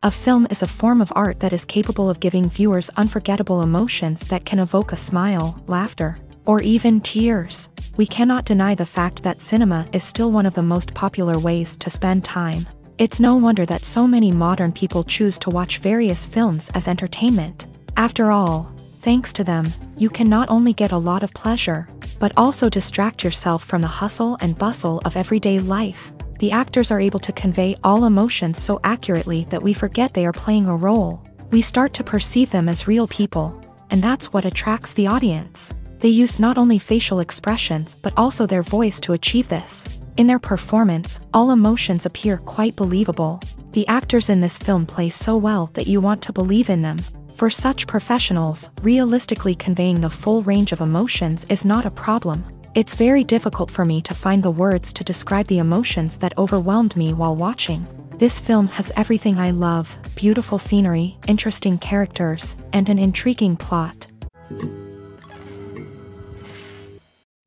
A film is a form of art that is capable of giving viewers unforgettable emotions that can evoke a smile, laughter, or even tears. We cannot deny the fact that cinema is still one of the most popular ways to spend time. It's no wonder that so many modern people choose to watch various films as entertainment. After all, thanks to them, you can not only get a lot of pleasure, but also distract yourself from the hustle and bustle of everyday life. The actors are able to convey all emotions so accurately that we forget they are playing a role. We start to perceive them as real people, and that's what attracts the audience. They use not only facial expressions but also their voice to achieve this. In their performance, all emotions appear quite believable. The actors in this film play so well that you want to believe in them. For such professionals, realistically conveying the full range of emotions is not a problem. It's very difficult for me to find the words to describe the emotions that overwhelmed me while watching. This film has everything I love: beautiful scenery, interesting characters, and an intriguing plot.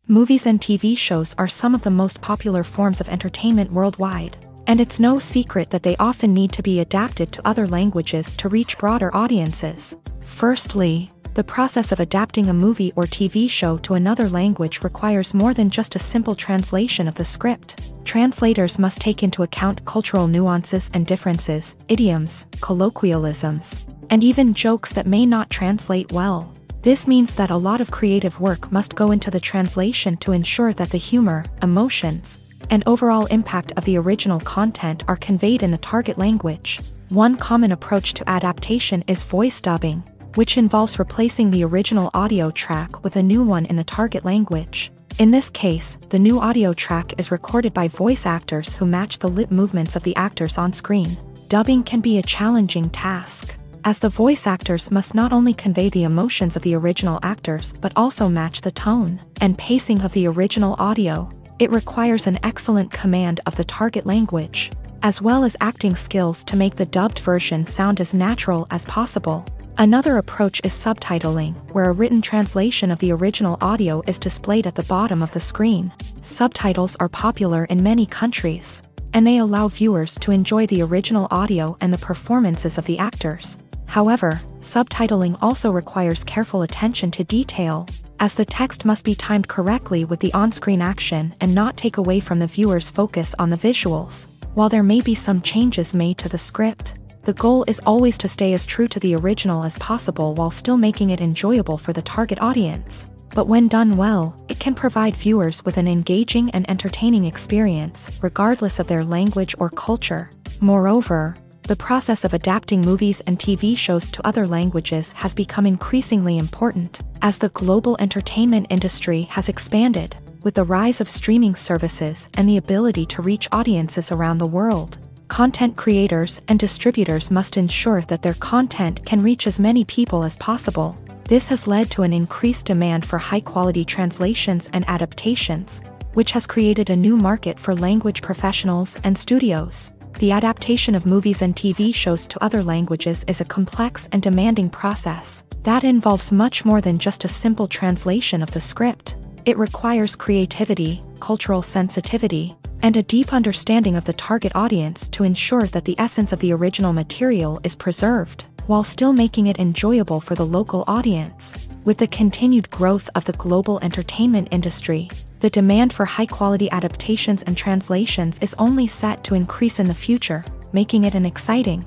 Movies and TV shows are some of the most popular forms of entertainment worldwide, and it's no secret that they often need to be adapted to other languages to reach broader audiences. Firstly, the process of adapting a movie or TV show to another language requires more than just a simple translation of the script. Translators must take into account cultural nuances and differences, idioms, colloquialisms, and even jokes that may not translate well. This means that a lot of creative work must go into the translation to ensure that the humor, emotions, and overall impact of the original content are conveyed in the target language. One common approach to adaptation is voice dubbing, which involves replacing the original audio track with a new one in the target language. In this case, the new audio track is recorded by voice actors who match the lip movements of the actors on screen. Dubbing can be a challenging task, as the voice actors must not only convey the emotions of the original actors but also match the tone and pacing of the original audio. It requires an excellent command of the target language, as well as acting skills to make the dubbed version sound as natural as possible. Another approach is subtitling, where a written translation of the original audio is displayed at the bottom of the screen. Subtitles are popular in many countries, and they allow viewers to enjoy the original audio and the performances of the actors. However, subtitling also requires careful attention to detail, as the text must be timed correctly with the on-screen action and not take away from the viewer's focus on the visuals. While there may be some changes made to the script, the goal is always to stay as true to the original as possible while still making it enjoyable for the target audience. But when done well, it can provide viewers with an engaging and entertaining experience, regardless of their language or culture. Moreover, the process of adapting movies and TV shows to other languages has become increasingly important, as the global entertainment industry has expanded, with the rise of streaming services and the ability to reach audiences around the world. Content creators and distributors must ensure that their content can reach as many people as possible. This has led to an increased demand for high-quality translations and adaptations, which has created a new market for language professionals and studios. The adaptation of movies and TV shows to other languages is a complex and demanding process that involves much more than just a simple translation of the script. It requires creativity, cultural sensitivity, and a deep understanding of the target audience to ensure that the essence of the original material is preserved, while still making it enjoyable for the local audience. With the continued growth of the global entertainment industry, the demand for high-quality adaptations and translations is only set to increase in the future, making it an exciting.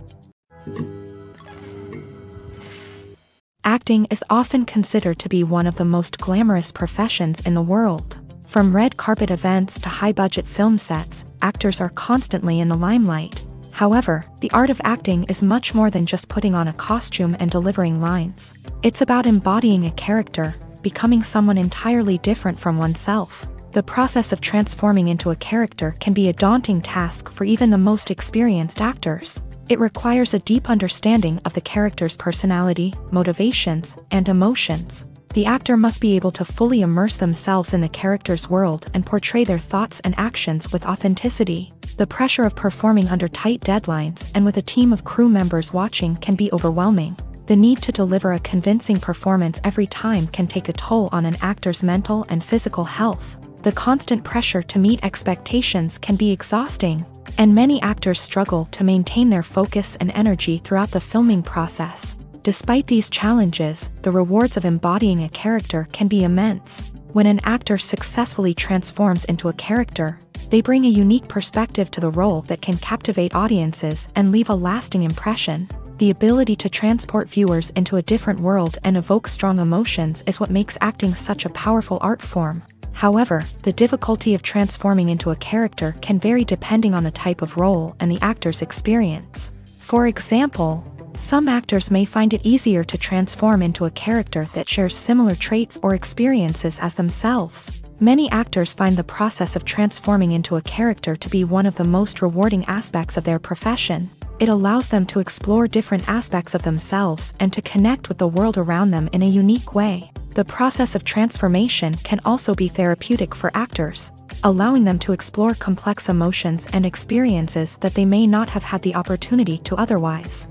Acting is often considered to be one of the most glamorous professions in the world. From red carpet events to high-budget film sets, actors are constantly in the limelight. However, the art of acting is much more than just putting on a costume and delivering lines. It's about embodying a character, becoming someone entirely different from oneself. The process of transforming into a character can be a daunting task for even the most experienced actors. It requires a deep understanding of the character's personality, motivations, and emotions. The actor must be able to fully immerse themselves in the character's world and portray their thoughts and actions with authenticity. The pressure of performing under tight deadlines and with a team of crew members watching can be overwhelming. The need to deliver a convincing performance every time can take a toll on an actor's mental and physical health. The constant pressure to meet expectations can be exhausting. and many actors struggle to maintain their focus and energy throughout the filming process. Despite these challenges, the rewards of embodying a character can be immense. When an actor successfully transforms into a character, they bring a unique perspective to the role that can captivate audiences and leave a lasting impression. The ability to transport viewers into a different world and evoke strong emotions is what makes acting such a powerful art form. However, the difficulty of transforming into a character can vary depending on the type of role and the actor's experience. For example, some actors may find it easier to transform into a character that shares similar traits or experiences as themselves. Many actors find the process of transforming into a character to be one of the most rewarding aspects of their profession. It allows them to explore different aspects of themselves and to connect with the world around them in a unique way. The process of transformation can also be therapeutic for actors, allowing them to explore complex emotions and experiences that they may not have had the opportunity to otherwise.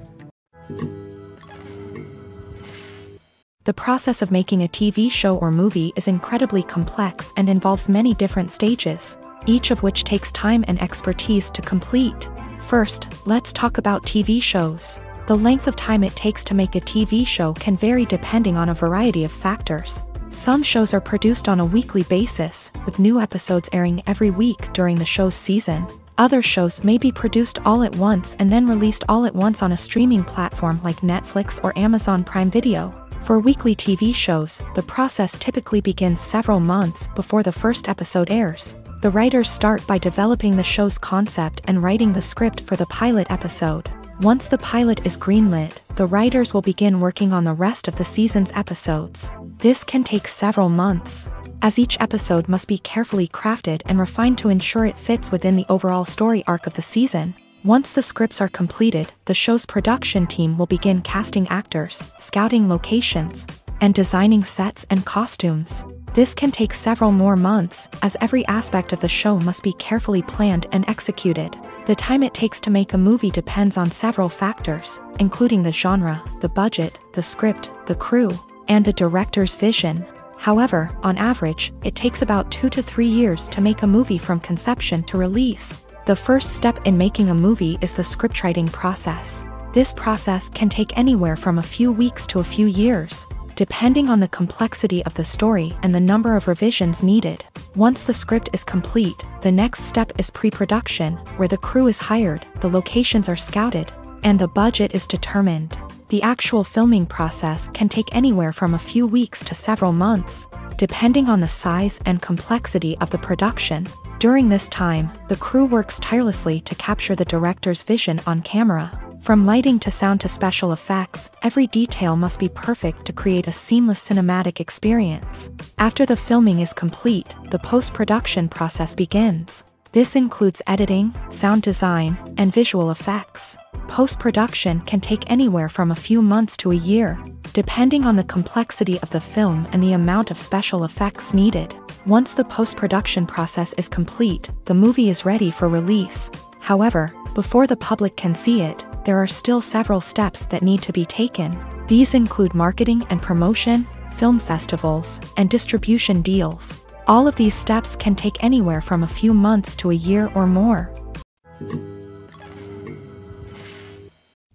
The process of making a TV show or movie is incredibly complex and involves many different stages, each of which takes time and expertise to complete. First, let's talk about TV shows. The length of time it takes to make a TV show can vary depending on a variety of factors. Some shows are produced on a weekly basis, with new episodes airing every week during the show's season. Other shows may be produced all at once and then released all at once on a streaming platform like Netflix or Amazon Prime Video. For weekly TV shows, the process typically begins several months before the first episode airs. The writers start by developing the show's concept and writing the script for the pilot episode. Once the pilot is greenlit, the writers will begin working on the rest of the season's episodes. This can take several months, as each episode must be carefully crafted and refined to ensure it fits within the overall story arc of the season. Once the scripts are completed, the show's production team will begin casting actors, scouting locations, and designing sets and costumes. This can take several more months, as every aspect of the show must be carefully planned and executed. The time it takes to make a movie depends on several factors, including the genre, the budget, the script, the crew, and the director's vision. However, on average, it takes about 2 to 3 years to make a movie from conception to release. The first step in making a movie is the scriptwriting process. This process can take anywhere from a few weeks to a few years, depending on the complexity of the story and the number of revisions needed. Once the script is complete, the next step is pre-production, where the crew is hired, the locations are scouted, and the budget is determined. The actual filming process can take anywhere from a few weeks to several months, depending on the size and complexity of the production. During this time, the crew works tirelessly to capture the director's vision on camera. From lighting to sound to special effects, every detail must be perfect to create a seamless cinematic experience. After the filming is complete, the post-production process begins. This includes editing, sound design, and visual effects. Post-production can take anywhere from a few months to a year, depending on the complexity of the film and the amount of special effects needed. Once the post-production process is complete, the movie is ready for release. However, before the public can see it, there are still several steps that need to be taken. These include marketing and promotion, film festivals, and distribution deals. All of these steps can take anywhere from a few months to a year or more.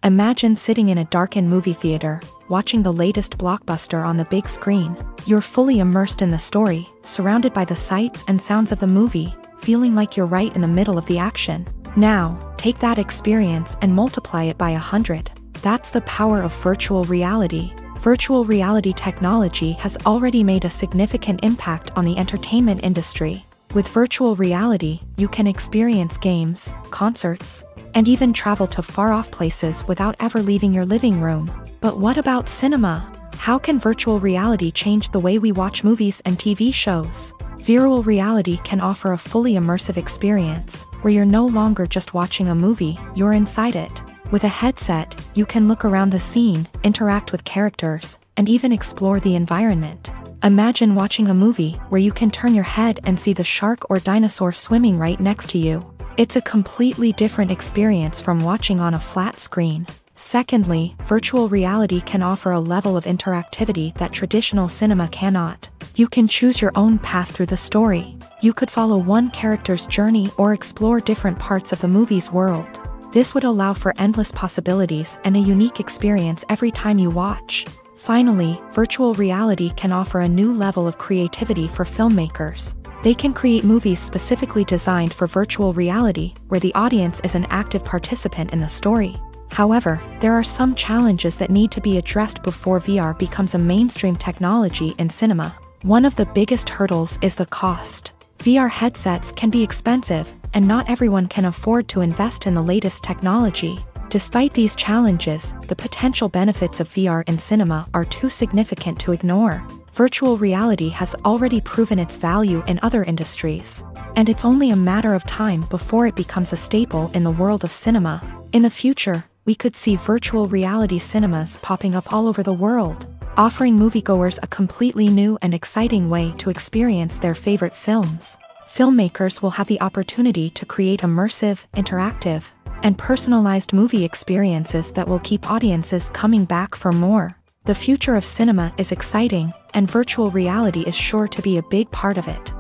Imagine sitting in a darkened movie theater, watching the latest blockbuster on the big screen. You're fully immersed in the story, surrounded by the sights and sounds of the movie, feeling like you're right in the middle of the action. Now, take that experience and multiply it by 100. That's the power of virtual reality. Virtual reality technology has already made a significant impact on the entertainment industry. With virtual reality, you can experience games, concerts, and even travel to far-off places without ever leaving your living room. But what about cinema? How can virtual reality change the way we watch movies and TV shows? Virtual reality can offer a fully immersive experience, where you're no longer just watching a movie, you're inside it. With a headset, you can look around the scene, interact with characters, and even explore the environment. Imagine watching a movie where you can turn your head and see the shark or dinosaur swimming right next to you. It's a completely different experience from watching on a flat screen. Secondly, virtual reality can offer a level of interactivity that traditional cinema cannot. You can choose your own path through the story. You could follow one character's journey or explore different parts of the movie's world. This would allow for endless possibilities and a unique experience every time you watch. Finally, virtual reality can offer a new level of creativity for filmmakers. They can create movies specifically designed for virtual reality, where the audience is an active participant in the story. However, there are some challenges that need to be addressed before VR becomes a mainstream technology in cinema. One of the biggest hurdles is the cost. VR headsets can be expensive, and not everyone can afford to invest in the latest technology. Despite these challenges, the potential benefits of VR in cinema are too significant to ignore. Virtual reality has already proven its value in other industries, and it's only a matter of time before it becomes a staple in the world of cinema. In the future, we could see virtual reality cinemas popping up all over the world, offering moviegoers a completely new and exciting way to experience their favorite films. Filmmakers will have the opportunity to create immersive, interactive, and personalized movie experiences that will keep audiences coming back for more. The future of cinema is exciting, and virtual reality is sure to be a big part of it.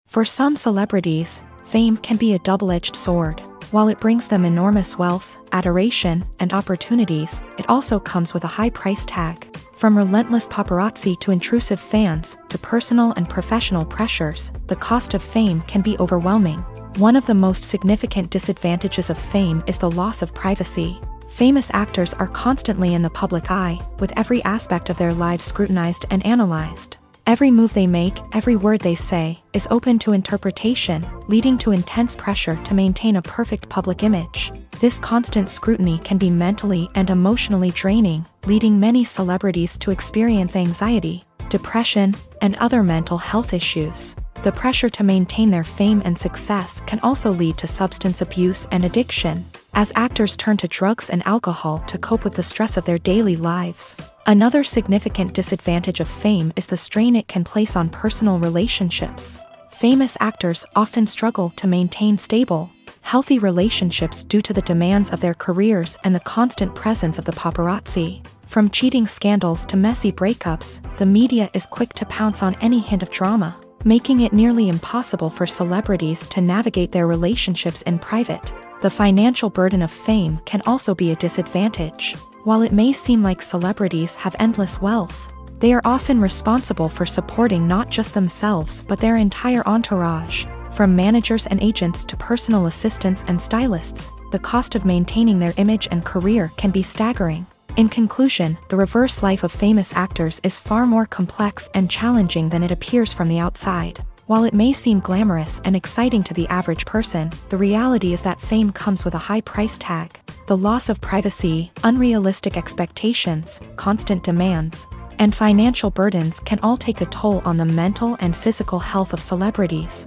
For some celebrities, fame can be a double-edged sword. While it brings them enormous wealth, adoration, and opportunities, it also comes with a high price tag. From relentless paparazzi to intrusive fans, to personal and professional pressures, the cost of fame can be overwhelming. One of the most significant disadvantages of fame is the loss of privacy. Famous actors are constantly in the public eye, with every aspect of their lives scrutinized and analyzed. Every move they make, every word they say, is open to interpretation, leading to intense pressure to maintain a perfect public image. This constant scrutiny can be mentally and emotionally draining, leading many celebrities to experience anxiety, depression, and other mental health issues. The pressure to maintain their fame and success can also lead to substance abuse and addiction, as actors turn to drugs and alcohol to cope with the stress of their daily lives. Another significant disadvantage of fame is the strain it can place on personal relationships. Famous actors often struggle to maintain stable, healthy relationships due to the demands of their careers and the constant presence of the paparazzi. From cheating scandals to messy breakups, the media is quick to pounce on any hint of drama, making it nearly impossible for celebrities to navigate their relationships in private. The financial burden of fame can also be a disadvantage. While it may seem like celebrities have endless wealth, they are often responsible for supporting not just themselves but their entire entourage. From managers and agents to personal assistants and stylists, the cost of maintaining their image and career can be staggering. In conclusion, the reverse life of famous actors is far more complex and challenging than it appears from the outside. While it may seem glamorous and exciting to the average person, the reality is that fame comes with a high price tag. The loss of privacy, unrealistic expectations, constant demands, and financial burdens can all take a toll on the mental and physical health of celebrities.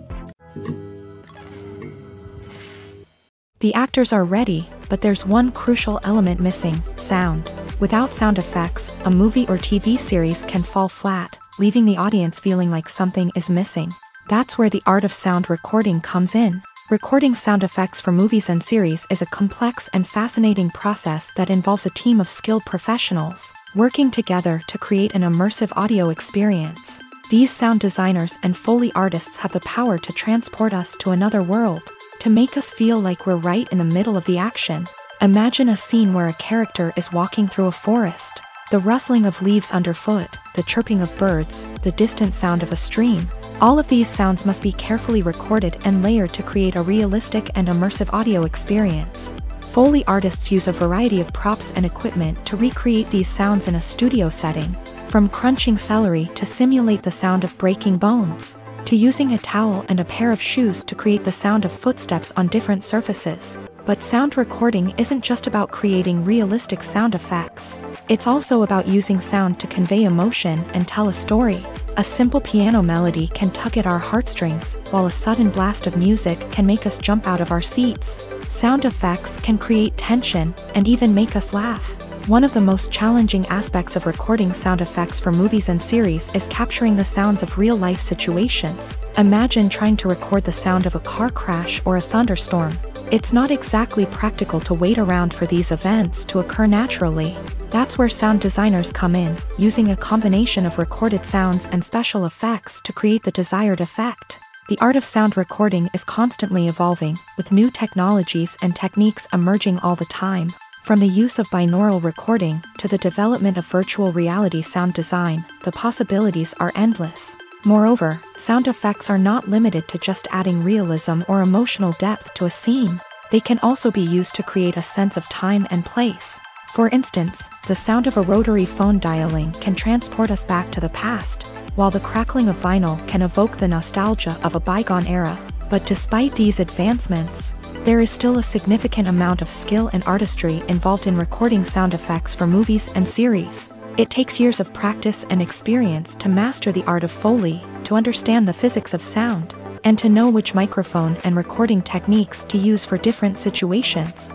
The actors are ready, but there's one crucial element missing: sound. Without sound effects, a movie or TV series can fall flat, leaving the audience feeling like something is missing. That's where the art of sound recording comes in. Recording sound effects for movies and series is a complex and fascinating process that involves a team of skilled professionals working together to create an immersive audio experience. These sound designers and Foley artists have the power to transport us to another world, to make us feel like we're right in the middle of the action. Imagine a scene where a character is walking through a forest. The rustling of leaves underfoot, the chirping of birds, the distant sound of a stream. All of these sounds must be carefully recorded and layered to create a realistic and immersive audio experience. Foley artists use a variety of props and equipment to recreate these sounds in a studio setting, from crunching celery to simulate the sound of breaking bones, to using a towel and a pair of shoes to create the sound of footsteps on different surfaces. But sound recording isn't just about creating realistic sound effects. It's also about using sound to convey emotion and tell a story. A simple piano melody can tug at our heartstrings, while a sudden blast of music can make us jump out of our seats. Sound effects can create tension and even make us laugh. One of the most challenging aspects of recording sound effects for movies and series is capturing the sounds of real-life situations. Imagine trying to record the sound of a car crash or a thunderstorm. It's not exactly practical to wait around for these events to occur naturally. That's where sound designers come in, using a combination of recorded sounds and special effects to create the desired effect. The art of sound recording is constantly evolving, with new technologies and techniques emerging all the time. From the use of binaural recording to the development of virtual reality sound design, the possibilities are endless. Moreover, sound effects are not limited to just adding realism or emotional depth to a scene. They can also be used to create a sense of time and place. For instance, the sound of a rotary phone dialing can transport us back to the past, while the crackling of vinyl can evoke the nostalgia of a bygone era. But despite these advancements, there is still a significant amount of skill and artistry involved in recording sound effects for movies and series. It takes years of practice and experience to master the art of Foley, to understand the physics of sound, and to know which microphone and recording techniques to use for different situations.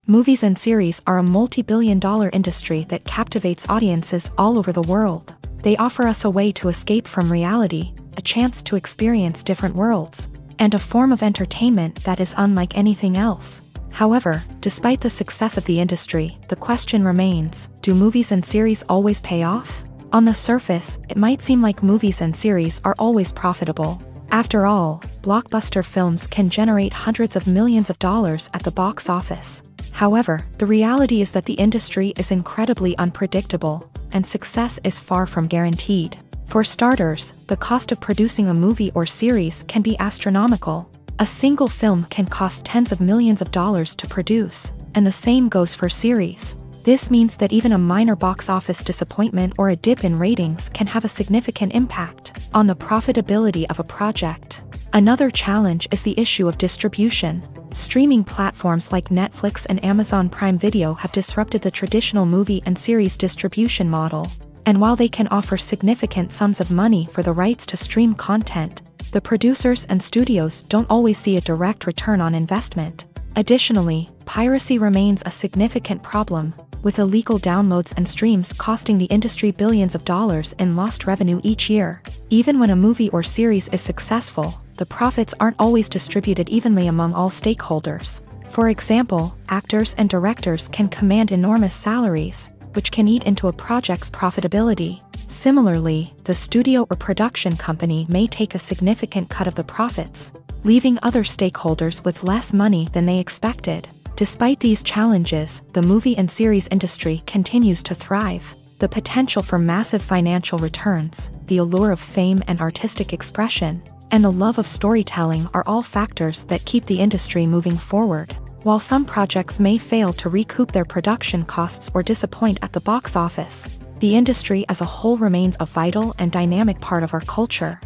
Movies and series are a multi-billion-dollar industry that captivates audiences all over the world. They offer us a way to escape from reality, a chance to experience different worlds, and a form of entertainment that is unlike anything else. However, despite the success of the industry, the question remains, do movies and series always pay off? On the surface, it might seem like movies and series are always profitable. After all, blockbuster films can generate hundreds of millions of dollars at the box office. However, the reality is that the industry is incredibly unpredictable, and success is far from guaranteed. For starters, the cost of producing a movie or series can be astronomical. A single film can cost tens of millions of dollars to produce, and the same goes for series. This means that even a minor box office disappointment or a dip in ratings can have a significant impact on the profitability of a project. Another challenge is the issue of distribution. Streaming platforms like Netflix and Amazon Prime Video have disrupted the traditional movie and series distribution model. And while they can offer significant sums of money for the rights to stream content, the producers and studios don't always see a direct return on investment. Additionally, piracy remains a significant problem, with illegal downloads and streams costing the industry billions of dollars in lost revenue each year. Even when a movie or series is successful, the profits aren't always distributed evenly among all stakeholders. For example, actors and directors can command enormous salaries, which can eat into a project's profitability. Similarly, the studio or production company may take a significant cut of the profits, leaving other stakeholders with less money than they expected. Despite these challenges, the movie and series industry continues to thrive. The potential for massive financial returns, the allure of fame and artistic expression, and the love of storytelling are all factors that keep the industry moving forward. While some projects may fail to recoup their production costs or disappoint at the box office, the industry as a whole remains a vital and dynamic part of our culture.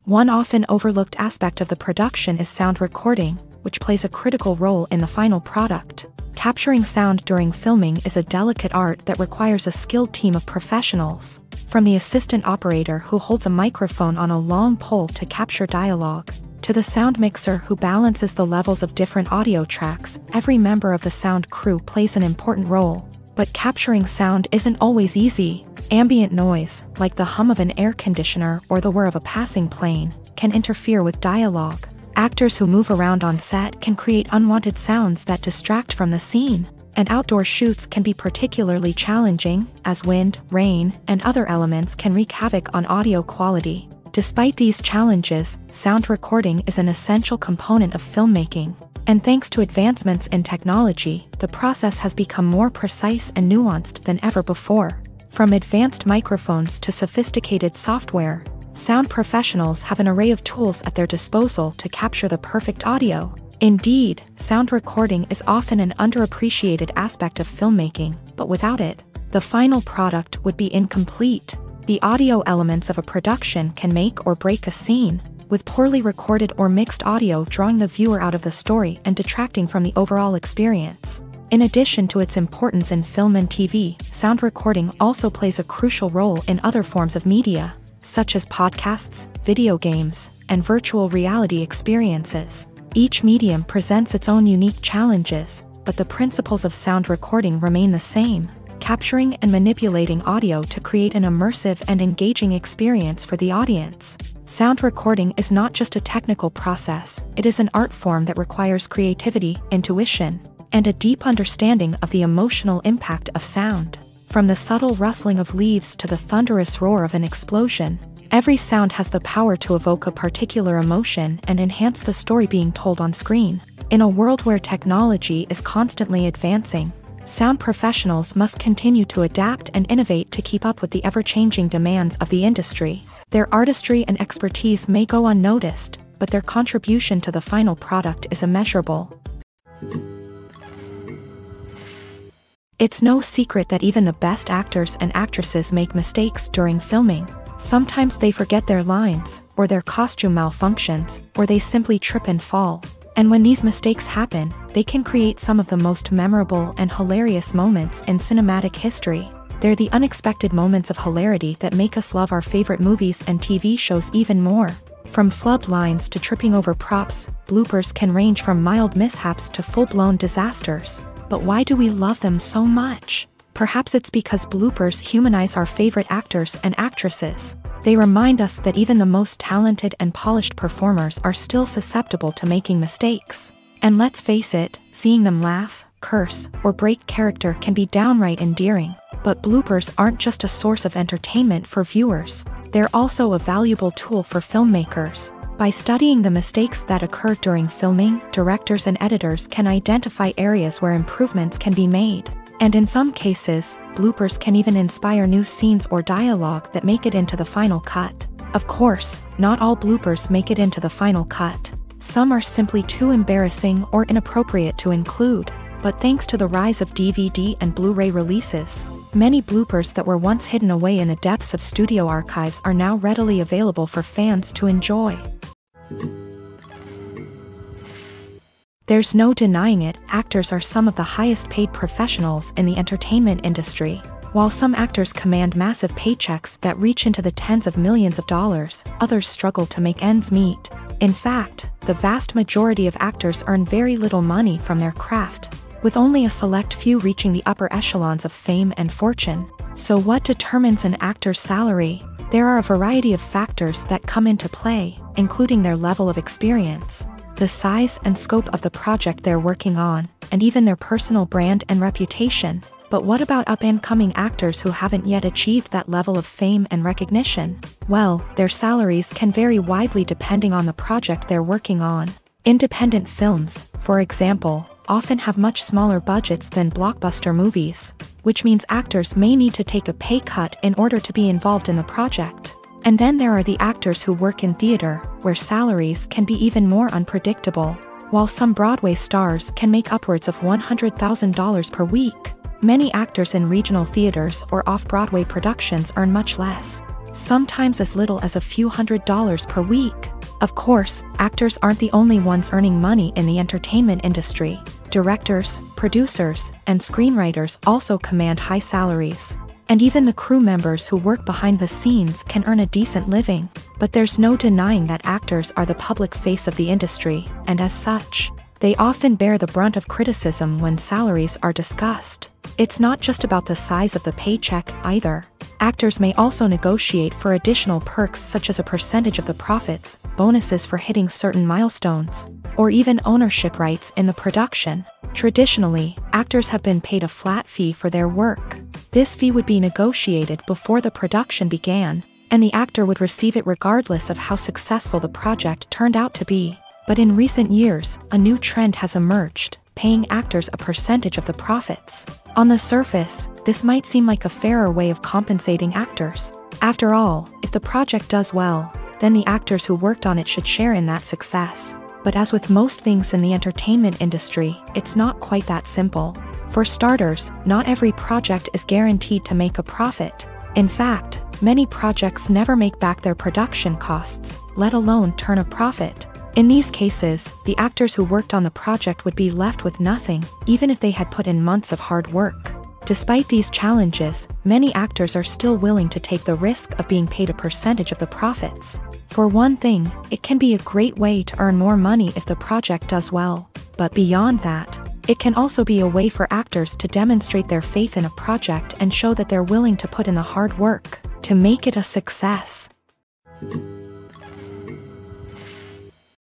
One often overlooked aspect of the production is sound recording, which plays a critical role in the final product. Capturing sound during filming is a delicate art that requires a skilled team of professionals, from the assistant operator who holds a microphone on a long pole to capture dialogue, to the sound mixer who balances the levels of different audio tracks. Every member of the sound crew plays an important role. But capturing sound isn't always easy. Ambient noise, like the hum of an air conditioner or the whir of a passing plane, can interfere with dialogue. Actors who move around on set can create unwanted sounds that distract from the scene. And outdoor shoots can be particularly challenging, as wind, rain, and other elements can wreak havoc on audio quality. Despite these challenges, sound recording is an essential component of filmmaking. And thanks to advancements in technology, the process has become more precise and nuanced than ever before. From advanced microphones to sophisticated software, sound professionals have an array of tools at their disposal to capture the perfect audio. Indeed, sound recording is often an underappreciated aspect of filmmaking, but without it, the final product would be incomplete. The audio elements of a production can make or break a scene, with poorly recorded or mixed audio drawing the viewer out of the story and detracting from the overall experience. In addition to its importance in film and TV, sound recording also plays a crucial role in other forms of media, such as podcasts, video games, and virtual reality experiences. Each medium presents its own unique challenges, but the principles of sound recording remain the same: capturing and manipulating audio to create an immersive and engaging experience for the audience. Sound recording is not just a technical process, it is an art form that requires creativity, intuition, and a deep understanding of the emotional impact of sound. From the subtle rustling of leaves to the thunderous roar of an explosion, every sound has the power to evoke a particular emotion and enhance the story being told on screen. In a world where technology is constantly advancing, sound professionals must continue to adapt and innovate to keep up with the ever-changing demands of the industry. Their artistry and expertise may go unnoticed, but their contribution to the final product is immeasurable. It's no secret that even the best actors and actresses make mistakes during filming. Sometimes they forget their lines, or their costume malfunctions, or they simply trip and fall. And when these mistakes happen, they can create some of the most memorable and hilarious moments in cinematic history. They're the unexpected moments of hilarity that make us love our favorite movies and TV shows even more. From flubbed lines to tripping over props, bloopers can range from mild mishaps to full-blown disasters. But why do we love them so much? Perhaps it's because bloopers humanize our favorite actors and actresses. They remind us that even the most talented and polished performers are still susceptible to making mistakes. And let's face it, seeing them laugh, curse, or break character can be downright endearing. But bloopers aren't just a source of entertainment for viewers, they're also a valuable tool for filmmakers. By studying the mistakes that occur during filming, directors and editors can identify areas where improvements can be made. And in some cases, bloopers can even inspire new scenes or dialogue that make it into the final cut. Of course, not all bloopers make it into the final cut. Some are simply too embarrassing or inappropriate to include. But thanks to the rise of DVD and Blu-ray releases, many bloopers that were once hidden away in the depths of studio archives are now readily available for fans to enjoy. There's no denying it, actors are some of the highest paid professionals in the entertainment industry. While some actors command massive paychecks that reach into the tens of millions of dollars, others struggle to make ends meet. In fact, the vast majority of actors earn very little money from their craft, with only a select few reaching the upper echelons of fame and fortune. So what determines an actor's salary? There are a variety of factors that come into play, including their level of experience, the size and scope of the project they're working on, and even their personal brand and reputation. But what about up-and-coming actors who haven't yet achieved that level of fame and recognition? Well, their salaries can vary widely depending on the project they're working on. Independent films, for example, often have much smaller budgets than blockbuster movies, which means actors may need to take a pay cut in order to be involved in the project. And then there are the actors who work in theater, where salaries can be even more unpredictable. While some Broadway stars can make upwards of $100,000 per week, many actors in regional theaters or off-Broadway productions earn much less, sometimes as little as a few $100s per week. Of course, actors aren't the only ones earning money in the entertainment industry. Directors, producers, and screenwriters also command high salaries. And even the crew members who work behind the scenes can earn a decent living. But there's no denying that actors are the public face of the industry, and as such, they often bear the brunt of criticism when salaries are discussed. It's not just about the size of the paycheck, either. Actors may also negotiate for additional perks such as a percentage of the profits, bonuses for hitting certain milestones, or even ownership rights in the production. Traditionally, actors have been paid a flat fee for their work. This fee would be negotiated before the production began, and the actor would receive it regardless of how successful the project turned out to be. But in recent years, a new trend has emerged, paying actors a percentage of the profits. On the surface, this might seem like a fairer way of compensating actors. After all, if the project does well, then the actors who worked on it should share in that success. But as with most things in the entertainment industry, it's not quite that simple. For starters, not every project is guaranteed to make a profit. In fact, many projects never make back their production costs, let alone turn a profit. In these cases, the actors who worked on the project would be left with nothing, even if they had put in months of hard work. Despite these challenges, many actors are still willing to take the risk of being paid a percentage of the profits. For one thing, it can be a great way to earn more money if the project does well. But beyond that, It can also be a way for actors to demonstrate their faith in a project and show that they're willing to put in the hard work to make it a success.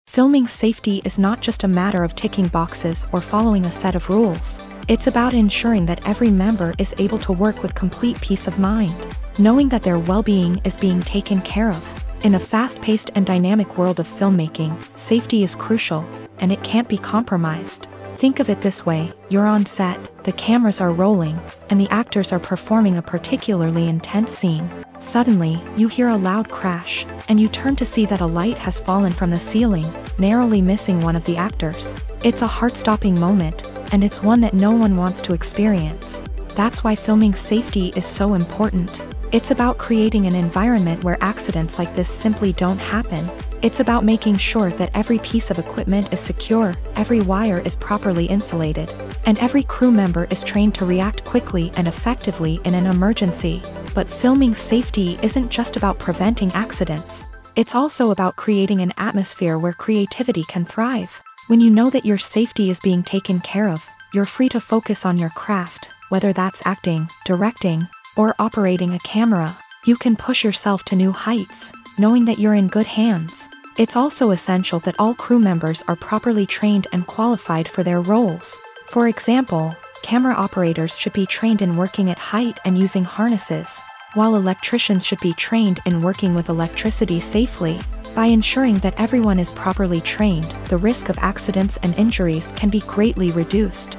Filming safety is not just a matter of ticking boxes or following a set of rules. It's about ensuring that every member is able to work with complete peace of mind, knowing that their well-being is being taken care of. In a fast-paced and dynamic world of filmmaking, safety is crucial, and it can't be compromised. Think of it this way: you're on set, the cameras are rolling, and the actors are performing a particularly intense scene. Suddenly, you hear a loud crash, and you turn to see that a light has fallen from the ceiling, narrowly missing one of the actors. It's a heart-stopping moment, and it's one that no one wants to experience. That's why filming safety is so important. It's about creating an environment where accidents like this simply don't happen. It's about making sure that every piece of equipment is secure, every wire is properly insulated, and every crew member is trained to react quickly and effectively in an emergency. But filming safety isn't just about preventing accidents. It's also about creating an atmosphere where creativity can thrive. When you know that your safety is being taken care of, you're free to focus on your craft, whether that's acting, directing, or operating a camera. You can push yourself to new heights, knowing that you're in good hands. It's also essential that all crew members are properly trained and qualified for their roles. For example, camera operators should be trained in working at height and using harnesses, while electricians should be trained in working with electricity safely. By ensuring that everyone is properly trained, the risk of accidents and injuries can be greatly reduced.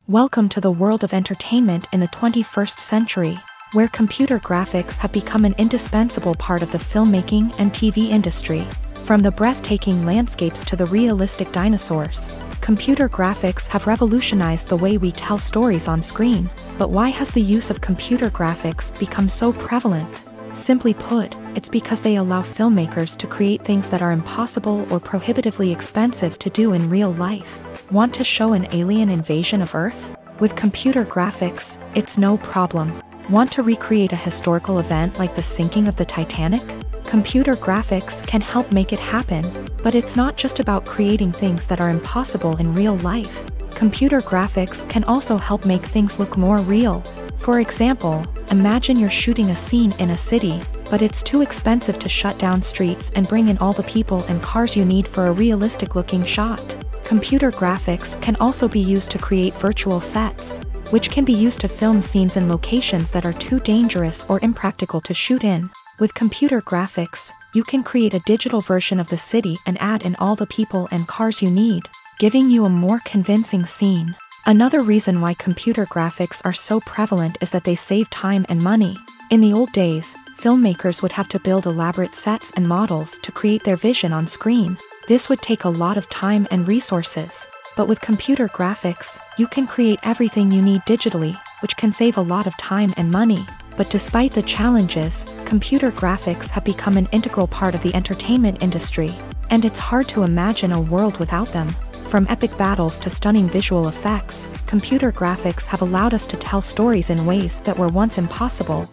Welcome to the world of entertainment in the 21st century, where computer graphics have become an indispensable part of the filmmaking and TV industry. From the breathtaking landscapes to the realistic dinosaurs, computer graphics have revolutionized the way we tell stories on screen. But why has the use of computer graphics become so prevalent? Simply put, it's because they allow filmmakers to create things that are impossible or prohibitively expensive to do in real life. Want to show an alien invasion of Earth? With computer graphics, it's no problem. Want to recreate a historical event like the sinking of the Titanic? Computer graphics can help make it happen. But it's not just about creating things that are impossible in real life. Computer graphics can also help make things look more real. For example, imagine you're shooting a scene in a city, but it's too expensive to shut down streets and bring in all the people and cars you need for a realistic-looking shot. Computer graphics can also be used to create virtual sets, which can be used to film scenes in locations that are too dangerous or impractical to shoot in. With computer graphics, you can create a digital version of the city and add in all the people and cars you need, giving you a more convincing scene. Another reason why computer graphics are so prevalent is that they save time and money. In the old days, filmmakers would have to build elaborate sets and models to create their vision on screen. This would take a lot of time and resources. But with computer graphics, you can create everything you need digitally, which can save a lot of time and money. But despite the challenges, computer graphics have become an integral part of the entertainment industry, and it's hard to imagine a world without them. From epic battles to stunning visual effects, computer graphics have allowed us to tell stories in ways that were once impossible.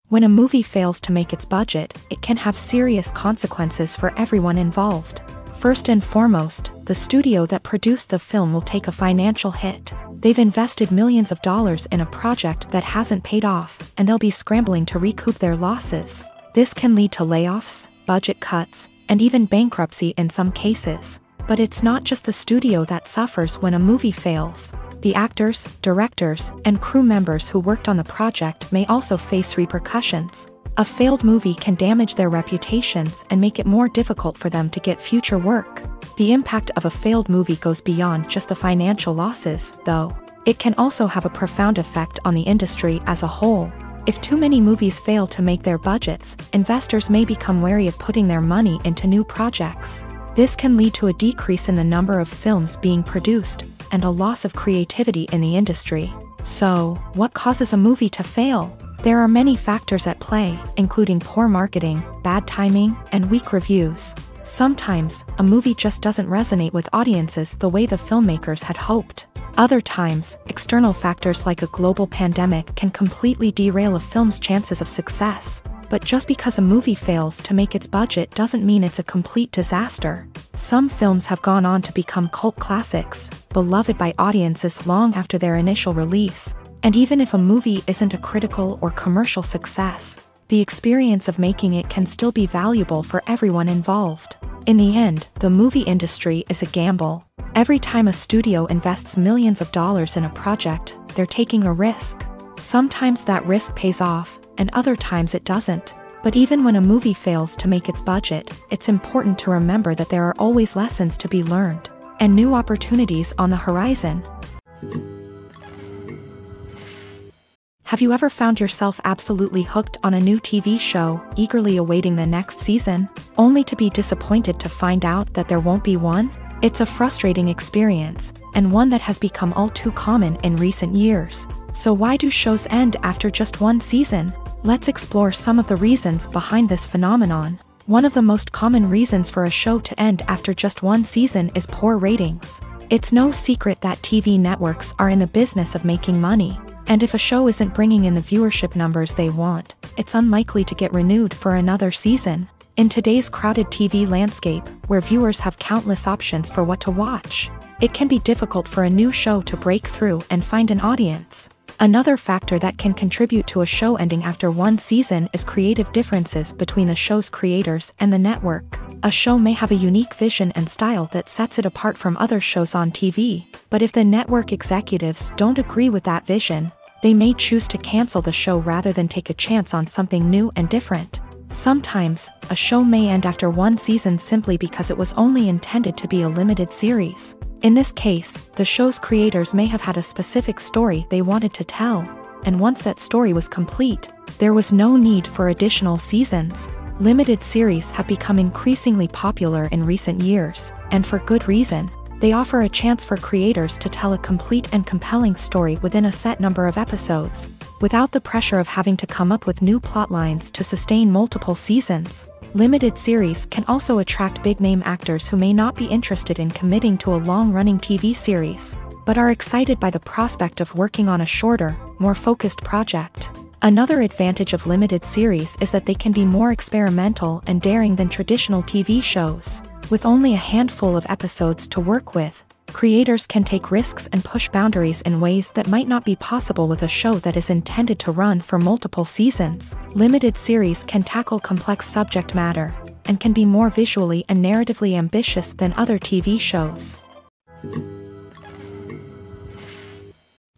When a movie fails to make its budget, it can have serious consequences for everyone involved. First and foremost, the studio that produced the film will take a financial hit. They've invested millions of dollars in a project that hasn't paid off, and they'll be scrambling to recoup their losses. This can lead to layoffs, budget cuts, and even bankruptcy in some cases. But it's not just the studio that suffers when a movie fails. The actors, directors, and crew members who worked on the project may also face repercussions. A failed movie can damage their reputations and make it more difficult for them to get future work. The impact of a failed movie goes beyond just the financial losses, though. It can also have a profound effect on the industry as a whole. If too many movies fail to make their budgets, investors may become wary of putting their money into new projects. This can lead to a decrease in the number of films being produced, and a loss of creativity in the industry. So, what causes a movie to fail? There are many factors at play, including poor marketing, bad timing, and weak reviews. Sometimes, a movie just doesn't resonate with audiences the way the filmmakers had hoped. Other times, external factors like a global pandemic can completely derail a film's chances of success. But just because a movie fails to make its budget doesn't mean it's a complete disaster. Some films have gone on to become cult classics, beloved by audiences long after their initial release. And even if a movie isn't a critical or commercial success, the experience of making it can still be valuable for everyone involved. In the end, the movie industry is a gamble. Every time a studio invests millions of dollars in a project, they're taking a risk. Sometimes that risk pays off, and other times it doesn't. But even when a movie fails to make its budget, it's important to remember that there are always lessons to be learned, and new opportunities on the horizon. Have you ever found yourself absolutely hooked on a new TV show, eagerly awaiting the next season, only to be disappointed to find out that there won't be one? It's a frustrating experience, and one that has become all too common in recent years. So why do shows end after just one season? Let's explore some of the reasons behind this phenomenon. One of the most common reasons for a show to end after just one season is poor ratings. It's no secret that TV networks are in the business of making money. And if a show isn't bringing in the viewership numbers they want, it's unlikely to get renewed for another season. In today's crowded TV landscape, where viewers have countless options for what to watch, it can be difficult for a new show to break through and find an audience. Another factor that can contribute to a show ending after one season is creative differences between the show's creators and the network. A show may have a unique vision and style that sets it apart from other shows on TV, but if the network executives don't agree with that vision, they may choose to cancel the show rather than take a chance on something new and different. Sometimes, a show may end after one season simply because it was only intended to be a limited series. In this case, the show's creators may have had a specific story they wanted to tell, and once that story was complete, there was no need for additional seasons. Limited series have become increasingly popular in recent years, and for good reason. They offer a chance for creators to tell a complete and compelling story within a set number of episodes, without the pressure of having to come up with new plotlines to sustain multiple seasons. Limited series can also attract big-name actors who may not be interested in committing to a long-running TV series, but are excited by the prospect of working on a shorter, more focused project. Another advantage of limited series is that they can be more experimental and daring than traditional TV shows. With only a handful of episodes to work with, creators can take risks and push boundaries in ways that might not be possible with a show that is intended to run for multiple seasons. Limited series can tackle complex subject matter, and can be more visually and narratively ambitious than other TV shows.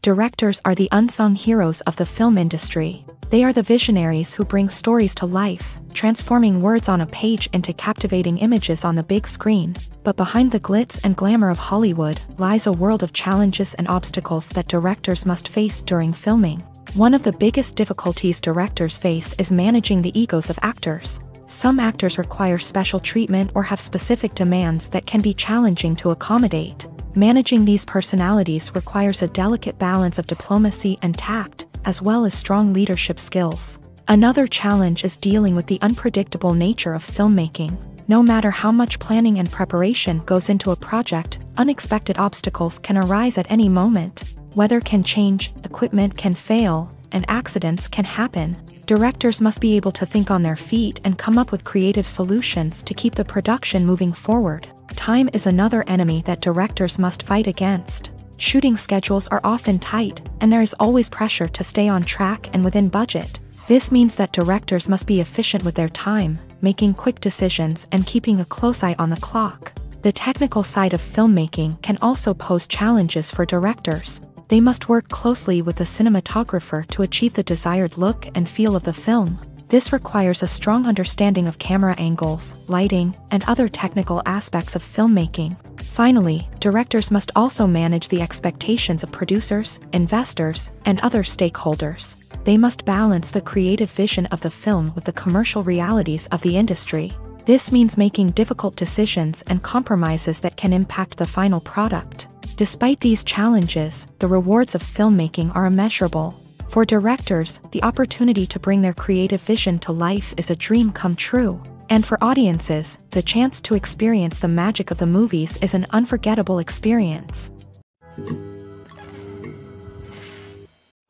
Directors are the unsung heroes of the film industry. They are the visionaries who bring stories to life, transforming words on a page into captivating images on the big screen. But behind the glitz and glamour of Hollywood lies a world of challenges and obstacles that directors must face during filming. One of the biggest difficulties directors face is managing the egos of actors. Some actors require special treatment or have specific demands that can be challenging to accommodate. Managing these personalities requires a delicate balance of diplomacy and tact, as well as strong leadership skills. Another challenge is dealing with the unpredictable nature of filmmaking. No matter how much planning and preparation goes into a project, unexpected obstacles can arise at any moment. Weather can change, equipment can fail, and accidents can happen. Directors must be able to think on their feet and come up with creative solutions to keep the production moving forward. Time is another enemy that directors must fight against. Shooting schedules are often tight, and there is always pressure to stay on track and within budget. This means that directors must be efficient with their time, making quick decisions and keeping a close eye on the clock. The technical side of filmmaking can also pose challenges for directors. They must work closely with the cinematographer to achieve the desired look and feel of the film. This requires a strong understanding of camera angles, lighting, and other technical aspects of filmmaking. Finally, directors must also manage the expectations of producers, investors, and other stakeholders. They must balance the creative vision of the film with the commercial realities of the industry. This means making difficult decisions and compromises that can impact the final product. Despite these challenges, the rewards of filmmaking are immeasurable. For directors, the opportunity to bring their creative vision to life is a dream come true. And for audiences, the chance to experience the magic of the movies is an unforgettable experience.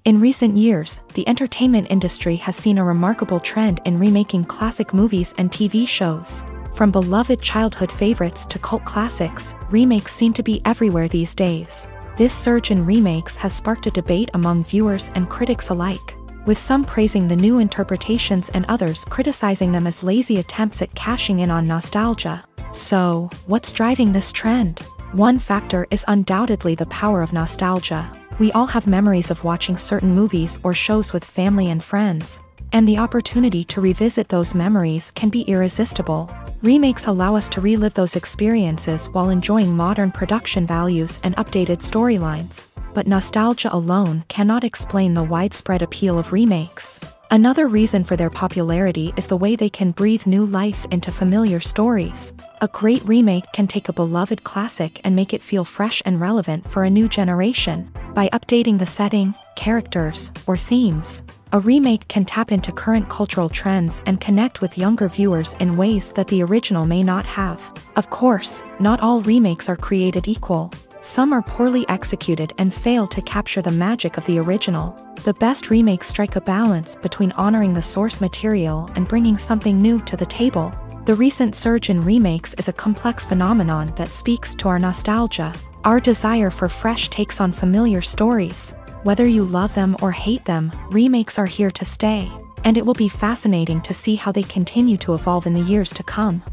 In recent years, the entertainment industry has seen a remarkable trend in remaking classic movies and TV shows. From beloved childhood favorites to cult classics, remakes seem to be everywhere these days. This surge in remakes has sparked a debate among viewers and critics alike, with some praising the new interpretations and others criticizing them as lazy attempts at cashing in on nostalgia. So, what's driving this trend? One factor is undoubtedly the power of nostalgia. We all have memories of watching certain movies or shows with family and friends, and the opportunity to revisit those memories can be irresistible. Remakes allow us to relive those experiences while enjoying modern production values and updated storylines. But nostalgia alone cannot explain the widespread appeal of remakes. Another reason for their popularity is the way they can breathe new life into familiar stories. A great remake can take a beloved classic and make it feel fresh and relevant for a new generation. By updating the setting, characters, or themes, a remake can tap into current cultural trends and connect with younger viewers in ways that the original may not have. Of course, not all remakes are created equal. Some are poorly executed and fail to capture the magic of the original. The best remakes strike a balance between honoring the source material and bringing something new to the table. The recent surge in remakes is a complex phenomenon that speaks to our nostalgia, our desire for fresh takes on familiar stories. Whether you love them or hate them, remakes are here to stay, and it will be fascinating to see how they continue to evolve in the years to come.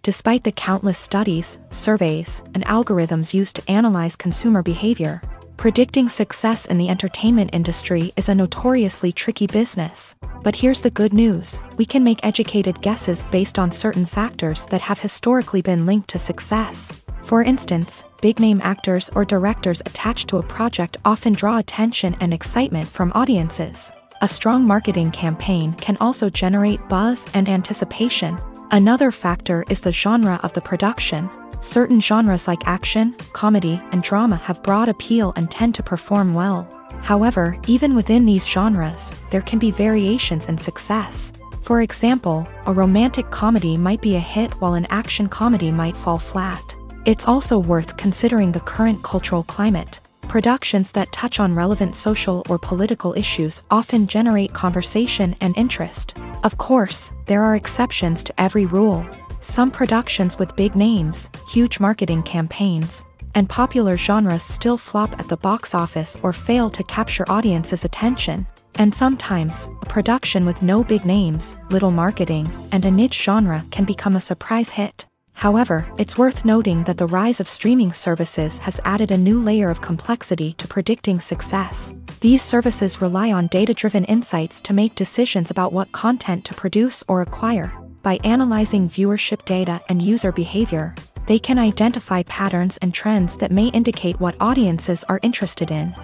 Despite the countless studies, surveys, and algorithms used to analyze consumer behavior, predicting success in the entertainment industry is a notoriously tricky business. But here's the good news: we can make educated guesses based on certain factors that have historically been linked to success. For instance, big-name actors or directors attached to a project often draw attention and excitement from audiences. A strong marketing campaign can also generate buzz and anticipation. Another factor is the genre of the production. Certain genres like action, comedy, and drama have broad appeal and tend to perform well. However, even within these genres, there can be variations in success. For example, a romantic comedy might be a hit while an action comedy might fall flat. It's also worth considering the current cultural climate. Productions that touch on relevant social or political issues often generate conversation and interest. Of course, there are exceptions to every rule. Some productions with big names, huge marketing campaigns, and popular genres still flop at the box office or fail to capture audiences' attention. And sometimes, a production with no big names, little marketing, and a niche genre can become a surprise hit. However, it's worth noting that the rise of streaming services has added a new layer of complexity to predicting success. These services rely on data-driven insights to make decisions about what content to produce or acquire. By analyzing viewership data and user behavior, they can identify patterns and trends that may indicate what audiences are interested in.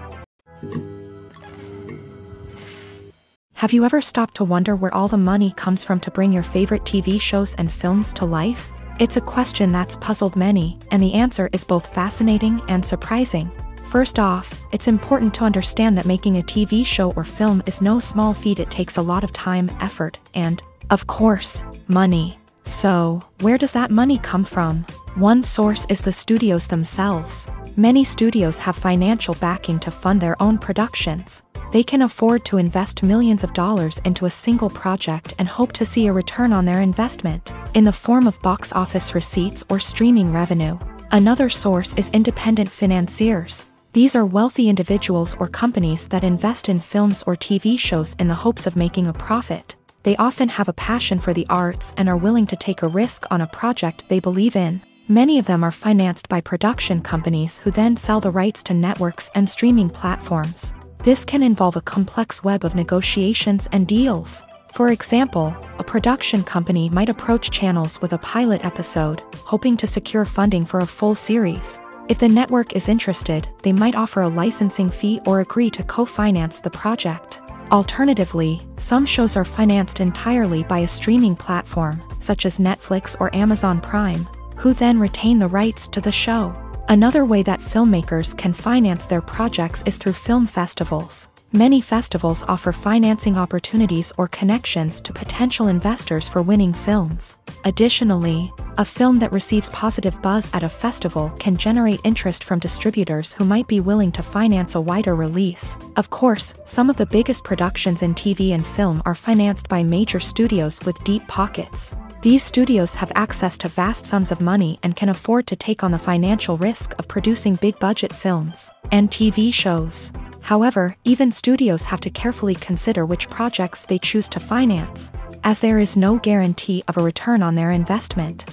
Have you ever stopped to wonder where all the money comes from to bring your favorite TV shows and films to life? It's a question that's puzzled many, and the answer is both fascinating and surprising. First off, it's important to understand that making a TV show or film is no small feat. It takes a lot of time, effort, and, of course, money. So, where does that money come from? One source is the studios themselves. Many studios have financial backing to fund their own productions. They can afford to invest millions of dollars into a single project and hope to see a return on their investment, in the form of box office receipts or streaming revenue. Another source is independent financiers. These are wealthy individuals or companies that invest in films or TV shows in the hopes of making a profit. They often have a passion for the arts and are willing to take a risk on a project they believe in. Many of them are financed by production companies who then sell the rights to networks and streaming platforms. This can involve a complex web of negotiations and deals. For example, a production company might approach channels with a pilot episode, hoping to secure funding for a full series. If the network is interested, they might offer a licensing fee or agree to co-finance the project. Alternatively, some shows are financed entirely by a streaming platform, such as Netflix or Amazon Prime, who then retain the rights to the show. Another way that filmmakers can finance their projects is through film festivals. Many festivals offer financing opportunities or connections to potential investors for winning films. Additionally, a film that receives positive buzz at a festival can generate interest from distributors who might be willing to finance a wider release. Of course, some of the biggest productions in TV and film are financed by major studios with deep pockets. These studios have access to vast sums of money and can afford to take on the financial risk of producing big-budget films and TV shows. However, even studios have to carefully consider which projects they choose to finance, as there is no guarantee of a return on their investment.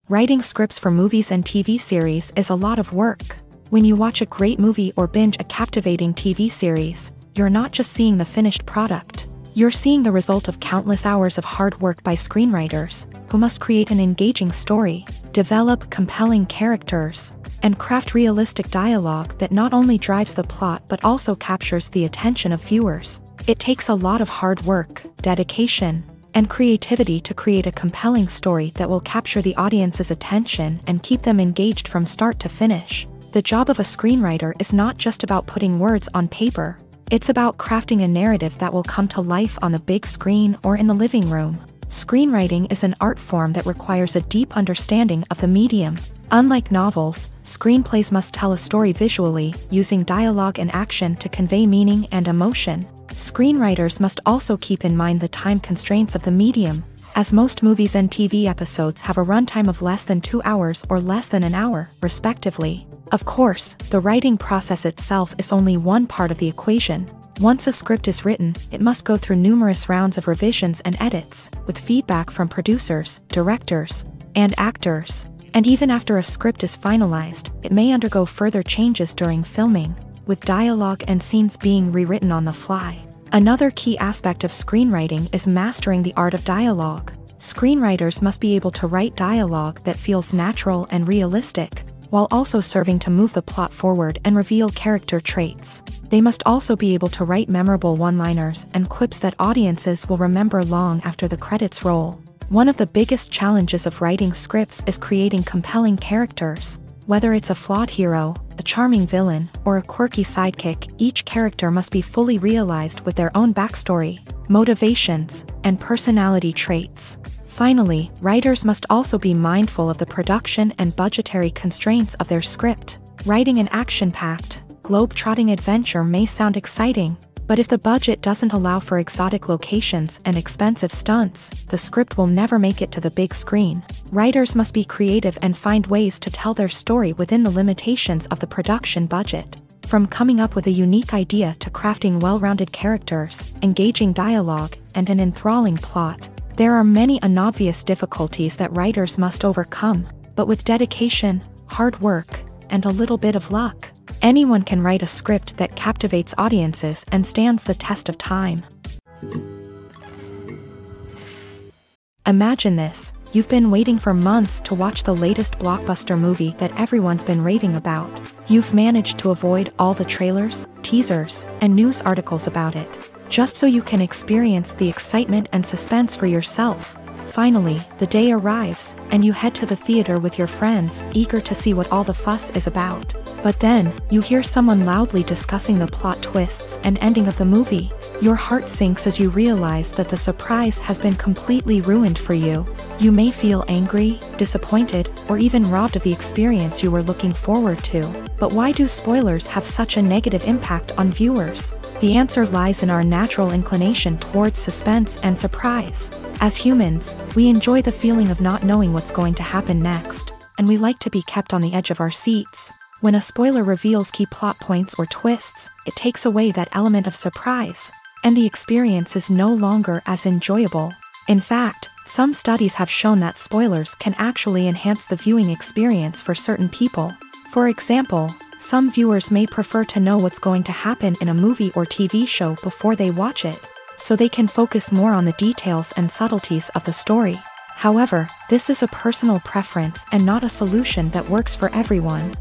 Writing scripts for movies and TV series is a lot of work. When you watch a great movie or binge a captivating TV series, you're not just seeing the finished product. You're seeing the result of countless hours of hard work by screenwriters, who must create an engaging story, develop compelling characters, and craft realistic dialogue that not only drives the plot but also captures the attention of viewers. It takes a lot of hard work, dedication, and creativity to create a compelling story that will capture the audience's attention and keep them engaged from start to finish. The job of a screenwriter is not just about putting words on paper. It's about crafting a narrative that will come to life on the big screen or in the living room. Screenwriting is an art form that requires a deep understanding of the medium. Unlike novels, screenplays must tell a story visually, using dialogue and action to convey meaning and emotion. Screenwriters must also keep in mind the time constraints of the medium, as most movies and TV episodes have a runtime of less than 2 hours or less than an hour, respectively. Of course, the writing process itself is only one part of the equation. Once a script is written, it must go through numerous rounds of revisions and edits, with feedback from producers, directors, and actors. And even after a script is finalized, it may undergo further changes during filming, with dialogue and scenes being rewritten on the fly. Another key aspect of screenwriting is mastering the art of dialogue. Screenwriters must be able to write dialogue that feels natural and realistic, while also serving to move the plot forward and reveal character traits. They must also be able to write memorable one-liners and quips that audiences will remember long after the credits roll. One of the biggest challenges of writing scripts is creating compelling characters. Whether it's a flawed hero, a charming villain, or a quirky sidekick, each character must be fully realized with their own backstory, motivations, and personality traits. Finally, writers must also be mindful of the production and budgetary constraints of their script. Writing an action-packed, globe-trotting adventure may sound exciting, but if the budget doesn't allow for exotic locations and expensive stunts, the script will never make it to the big screen. Writers must be creative and find ways to tell their story within the limitations of the production budget. From coming up with a unique idea to crafting well-rounded characters, engaging dialogue, and an enthralling plot, there are many unobvious difficulties that writers must overcome, but with dedication, hard work, and a little bit of luck, anyone can write a script that captivates audiences and stands the test of time. Imagine this: you've been waiting for months to watch the latest blockbuster movie that everyone's been raving about. You've managed to avoid all the trailers, teasers, and news articles about it, just so you can experience the excitement and suspense for yourself. Finally, the day arrives, and you head to the theater with your friends, eager to see what all the fuss is about. But then, you hear someone loudly discussing the plot twists and ending of the movie. Your heart sinks as you realize that the surprise has been completely ruined for you. You may feel angry, disappointed, or even robbed of the experience you were looking forward to. But why do spoilers have such a negative impact on viewers? The answer lies in our natural inclination towards suspense and surprise. As humans, we enjoy the feeling of not knowing what's going to happen next, and we like to be kept on the edge of our seats. When a spoiler reveals key plot points or twists, it takes away that element of surprise, and the experience is no longer as enjoyable. In fact, some studies have shown that spoilers can actually enhance the viewing experience for certain people. For example, some viewers may prefer to know what's going to happen in a movie or TV show before they watch it, so they can focus more on the details and subtleties of the story. However, this is a personal preference and not a solution that works for everyone.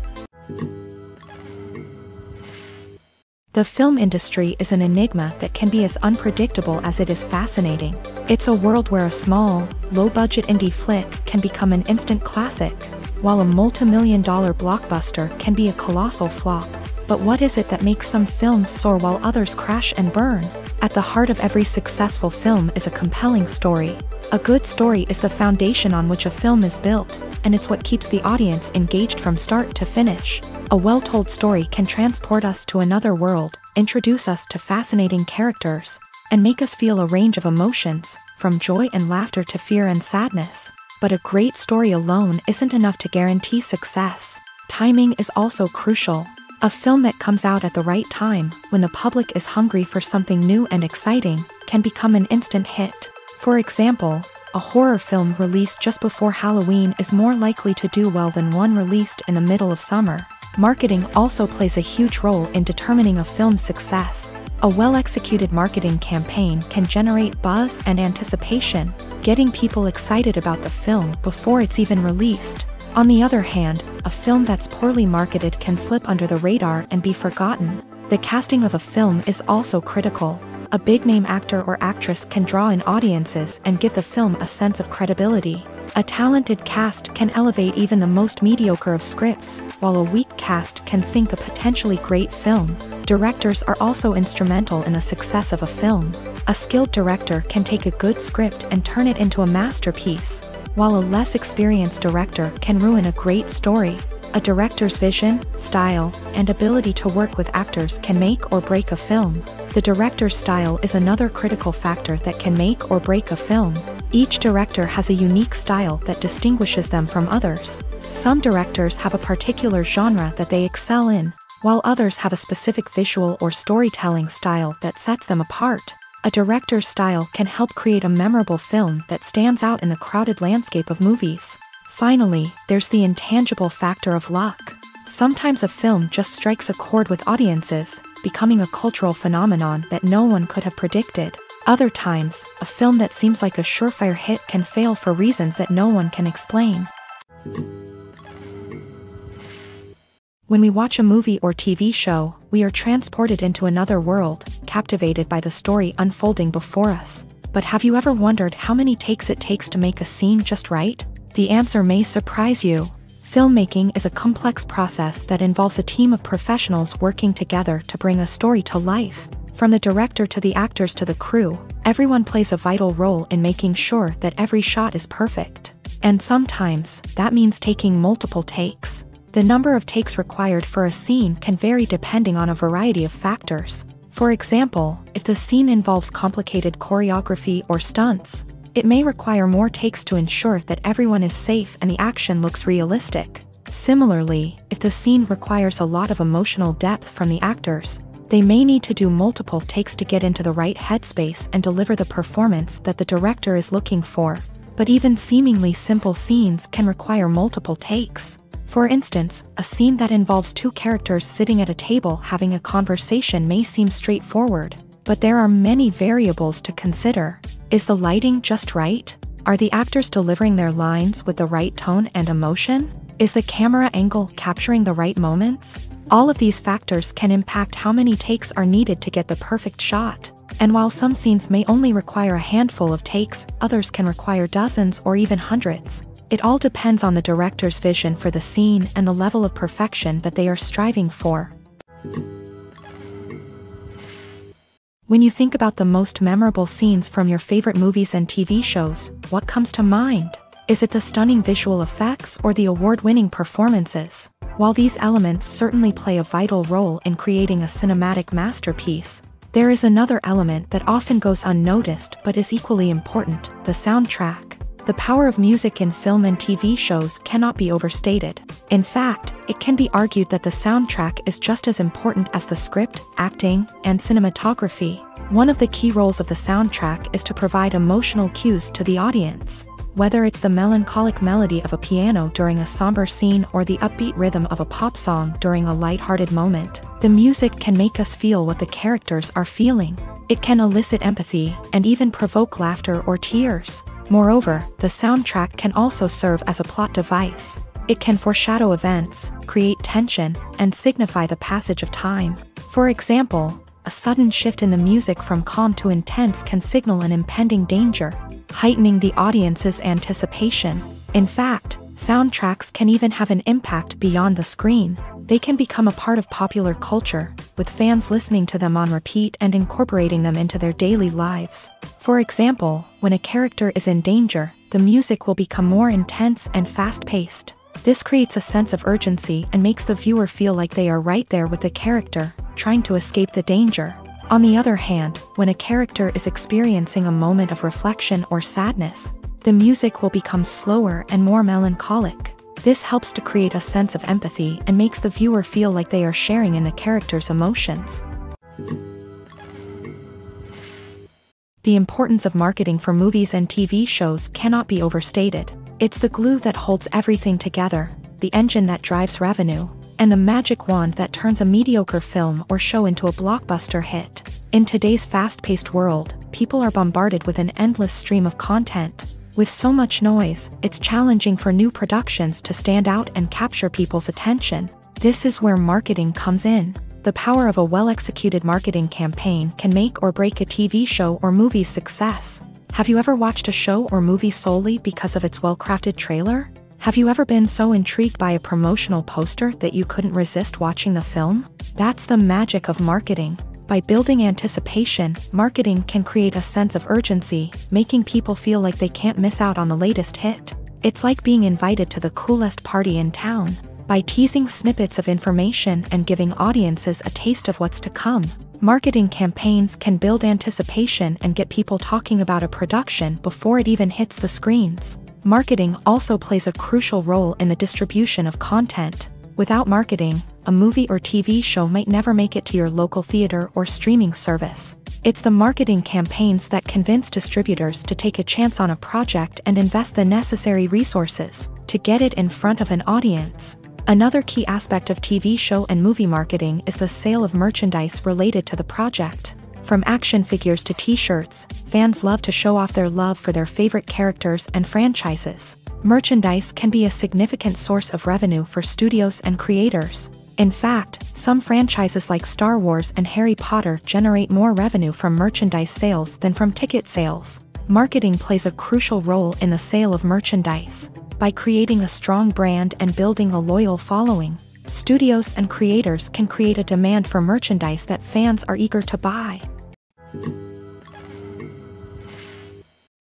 The film industry is an enigma that can be as unpredictable as it is fascinating. It's a world where a small, low-budget indie flick can become an instant classic, while a multi-million-dollar blockbuster can be a colossal flop. But what is it that makes some films soar while others crash and burn? At the heart of every successful film is a compelling story. A good story is the foundation on which a film is built, and it's what keeps the audience engaged from start to finish. A well-told story can transport us to another world, introduce us to fascinating characters, and make us feel a range of emotions, from joy and laughter to fear and sadness. But a great story alone isn't enough to guarantee success. Timing is also crucial. A film that comes out at the right time, when the public is hungry for something new and exciting, can become an instant hit. For example, a horror film released just before Halloween is more likely to do well than one released in the middle of summer. Marketing also plays a huge role in determining a film's success. A well-executed marketing campaign can generate buzz and anticipation, getting people excited about the film before it's even released. On the other hand, a film that's poorly marketed can slip under the radar and be forgotten. The casting of a film is also critical. A big-name actor or actress can draw in audiences and give the film a sense of credibility. A talented cast can elevate even the most mediocre of scripts, while a weak cast can sink a potentially great film. Directors are also instrumental in the success of a film. A skilled director can take a good script and turn it into a masterpiece, while a less experienced director can ruin a great story. A director's vision, style, and ability to work with actors can make or break a film. The director's style is another critical factor that can make or break a film. Each director has a unique style that distinguishes them from others. Some directors have a particular genre that they excel in, while others have a specific visual or storytelling style that sets them apart. A director's style can help create a memorable film that stands out in the crowded landscape of movies. Finally, there's the intangible factor of luck. Sometimes a film just strikes a chord with audiences, becoming a cultural phenomenon that no one could have predicted. Other times, a film that seems like a surefire hit can fail for reasons that no one can explain. When we watch a movie or TV show, we are transported into another world, captivated by the story unfolding before us. But have you ever wondered how many takes it takes to make a scene just right? The answer may surprise you. Filmmaking is a complex process that involves a team of professionals working together to bring a story to life. From the director to the actors to the crew, everyone plays a vital role in making sure that every shot is perfect. And sometimes, that means taking multiple takes. The number of takes required for a scene can vary depending on a variety of factors. For example, if the scene involves complicated choreography or stunts, it may require more takes to ensure that everyone is safe and the action looks realistic. Similarly, if the scene requires a lot of emotional depth from the actors, they may need to do multiple takes to get into the right headspace and deliver the performance that the director is looking for. But even seemingly simple scenes can require multiple takes. For instance, a scene that involves two characters sitting at a table having a conversation may seem straightforward, but there are many variables to consider. Is the lighting just right? Are the actors delivering their lines with the right tone and emotion? Is the camera angle capturing the right moments? All of these factors can impact how many takes are needed to get the perfect shot. And while some scenes may only require a handful of takes, others can require dozens or even hundreds. It all depends on the director's vision for the scene and the level of perfection that they are striving for. When you think about the most memorable scenes from your favorite movies and TV shows, what comes to mind? Is it the stunning visual effects or the award-winning performances? While these elements certainly play a vital role in creating a cinematic masterpiece, there is another element that often goes unnoticed but is equally important: the soundtrack. The power of music in film and TV shows cannot be overstated. In fact, it can be argued that the soundtrack is just as important as the script, acting, and cinematography. One of the key roles of the soundtrack is to provide emotional cues to the audience. Whether it's the melancholic melody of a piano during a somber scene or the upbeat rhythm of a pop song during a lighthearted moment, the music can make us feel what the characters are feeling. It can elicit empathy and even provoke laughter or tears. Moreover, the soundtrack can also serve as a plot device. It can foreshadow events, create tension, and signify the passage of time. For example, a sudden shift in the music from calm to intense can signal an impending danger, heightening the audience's anticipation. In fact, soundtracks can even have an impact beyond the screen. They can become a part of popular culture, with fans listening to them on repeat and incorporating them into their daily lives. For example, when a character is in danger, the music will become more intense and fast-paced. This creates a sense of urgency and makes the viewer feel like they are right there with the character, trying to escape the danger. On the other hand, when a character is experiencing a moment of reflection or sadness, the music will become slower and more melancholic. This helps to create a sense of empathy and makes the viewer feel like they are sharing in the character's emotions. The importance of marketing for movies and TV shows cannot be overstated. It's the glue that holds everything together, the engine that drives revenue, and the magic wand that turns a mediocre film or show into a blockbuster hit. In today's fast-paced world, people are bombarded with an endless stream of content. With so much noise, it's challenging for new productions to stand out and capture people's attention. This is where marketing comes in. The power of a well-executed marketing campaign can make or break a TV show or movie's success. Have you ever watched a show or movie solely because of its well-crafted trailer? Have you ever been so intrigued by a promotional poster that you couldn't resist watching the film? That's the magic of marketing. By building anticipation, marketing can create a sense of urgency, making people feel like they can't miss out on the latest hit. It's like being invited to the coolest party in town. By teasing snippets of information and giving audiences a taste of what's to come, marketing campaigns can build anticipation and get people talking about a production before it even hits the screens. Marketing also plays a crucial role in the distribution of content. Without marketing, a movie or TV show might never make it to your local theater or streaming service. It's the marketing campaigns that convince distributors to take a chance on a project and invest the necessary resources to get it in front of an audience. Another key aspect of TV show and movie marketing is the sale of merchandise related to the project. From action figures to t-shirts, fans love to show off their love for their favorite characters and franchises. Merchandise can be a significant source of revenue for studios and creators. In fact, some franchises like Star Wars and Harry Potter generate more revenue from merchandise sales than from ticket sales. Marketing plays a crucial role in the sale of merchandise. By creating a strong brand and building a loyal following, studios and creators can create a demand for merchandise that fans are eager to buy.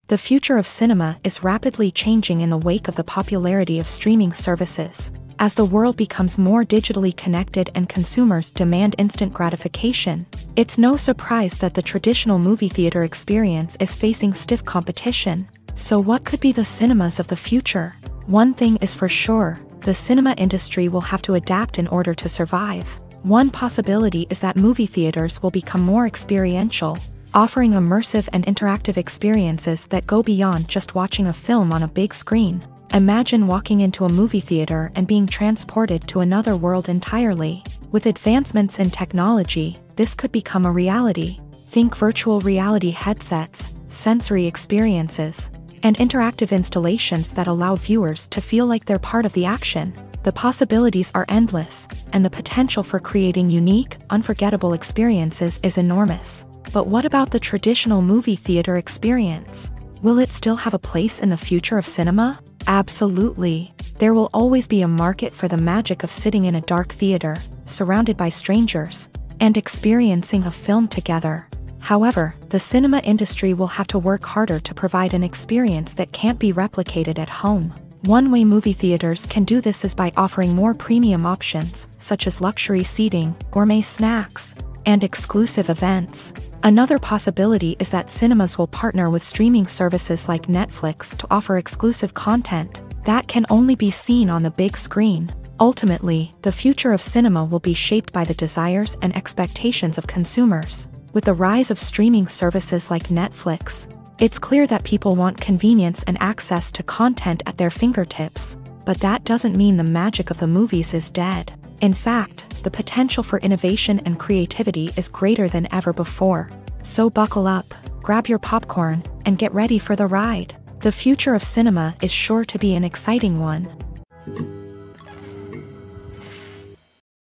The future of cinema is rapidly changing in the wake of the popularity of streaming services. As the world becomes more digitally connected and consumers demand instant gratification, it's no surprise that the traditional movie theater experience is facing stiff competition. So what could be the cinemas of the future? One thing is for sure, the cinema industry will have to adapt in order to survive. One possibility is that movie theaters will become more experiential, offering immersive and interactive experiences that go beyond just watching a film on a big screen. Imagine walking into a movie theater and being transported to another world entirely. With advancements in technology, this could become a reality. Think virtual reality headsets, sensory experiences, and interactive installations that allow viewers to feel like they're part of the action. The possibilities are endless, and the potential for creating unique, unforgettable experiences is enormous. But what about the traditional movie theater experience? Will it still have a place in the future of cinema? Absolutely. There will always be a market for the magic of sitting in a dark theater, surrounded by strangers, and experiencing a film together. However, the cinema industry will have to work harder to provide an experience that can't be replicated at home. One way movie theaters can do this is by offering more premium options, such as luxury seating, gourmet snacks, and exclusive events. Another possibility is that cinemas will partner with streaming services like Netflix to offer exclusive content that can only be seen on the big screen. Ultimately, the future of cinema will be shaped by the desires and expectations of consumers. With the rise of streaming services like Netflix, it's clear that people want convenience and access to content at their fingertips. But that doesn't mean the magic of the movies is dead. In fact, the potential for innovation and creativity is greater than ever before. So buckle up, grab your popcorn, and get ready for the ride. The future of cinema is sure to be an exciting one.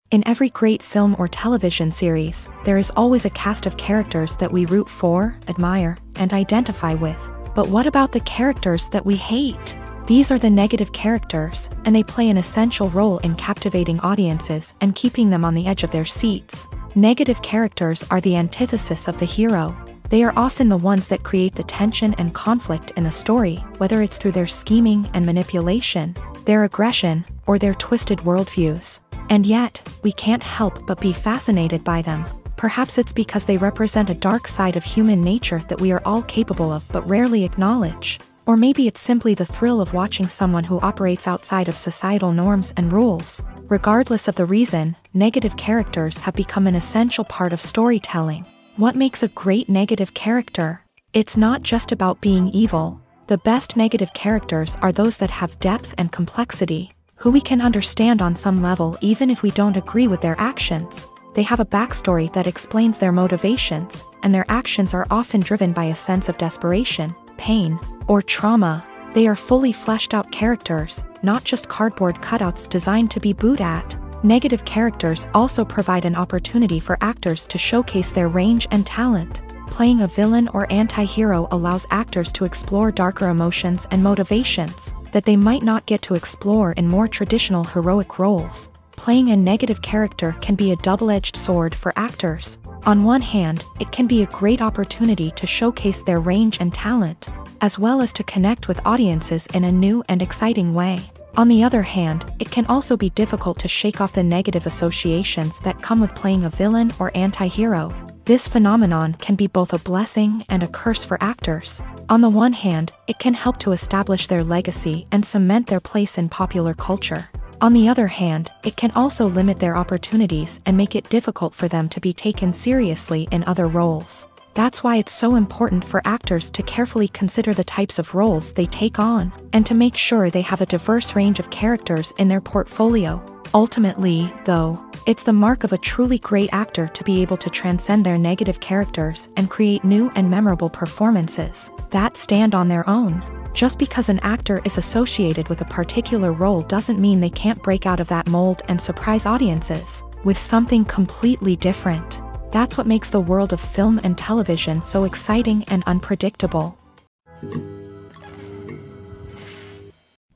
In every great film or television series, there is always a cast of characters that we root for, admire, and identify with. But what about the characters that we hate? These are the negative characters, and they play an essential role in captivating audiences and keeping them on the edge of their seats. Negative characters are the antithesis of the hero. They are often the ones that create the tension and conflict in the story, whether it's through their scheming and manipulation, their aggression, or their twisted worldviews. And yet, we can't help but be fascinated by them. Perhaps it's because they represent a dark side of human nature that we are all capable of but rarely acknowledge. Or maybe it's simply the thrill of watching someone who operates outside of societal norms and rules. Regardless of the reason, negative characters have become an essential part of storytelling. What makes a great negative character? It's not just about being evil. The best negative characters are those that have depth and complexity, who we can understand on some level even if we don't agree with their actions. They have a backstory that explains their motivations, and their actions are often driven by a sense of desperation, pain, or trauma. They are fully fleshed out characters, not just cardboard cutouts designed to be booed at. Negative characters also provide an opportunity for actors to showcase their range and talent. Playing a villain or anti-hero allows actors to explore darker emotions and motivations that they might not get to explore in more traditional heroic roles. Playing a negative character can be a double-edged sword for actors. On one hand, it can be a great opportunity to showcase their range and talent, as well as to connect with audiences in a new and exciting way. On the other hand, it can also be difficult to shake off the negative associations that come with playing a villain or anti-hero. This phenomenon can be both a blessing and a curse for actors. On the one hand, it can help to establish their legacy and cement their place in popular culture. On the other hand, it can also limit their opportunities and make it difficult for them to be taken seriously in other roles. That's why it's so important for actors to carefully consider the types of roles they take on, and to make sure they have a diverse range of characters in their portfolio. Ultimately, though, it's the mark of a truly great actor to be able to transcend their negative characters and create new and memorable performances that stand on their own. Just because an actor is associated with a particular role doesn't mean they can't break out of that mold and surprise audiences with something completely different. That's what makes the world of film and television so exciting and unpredictable.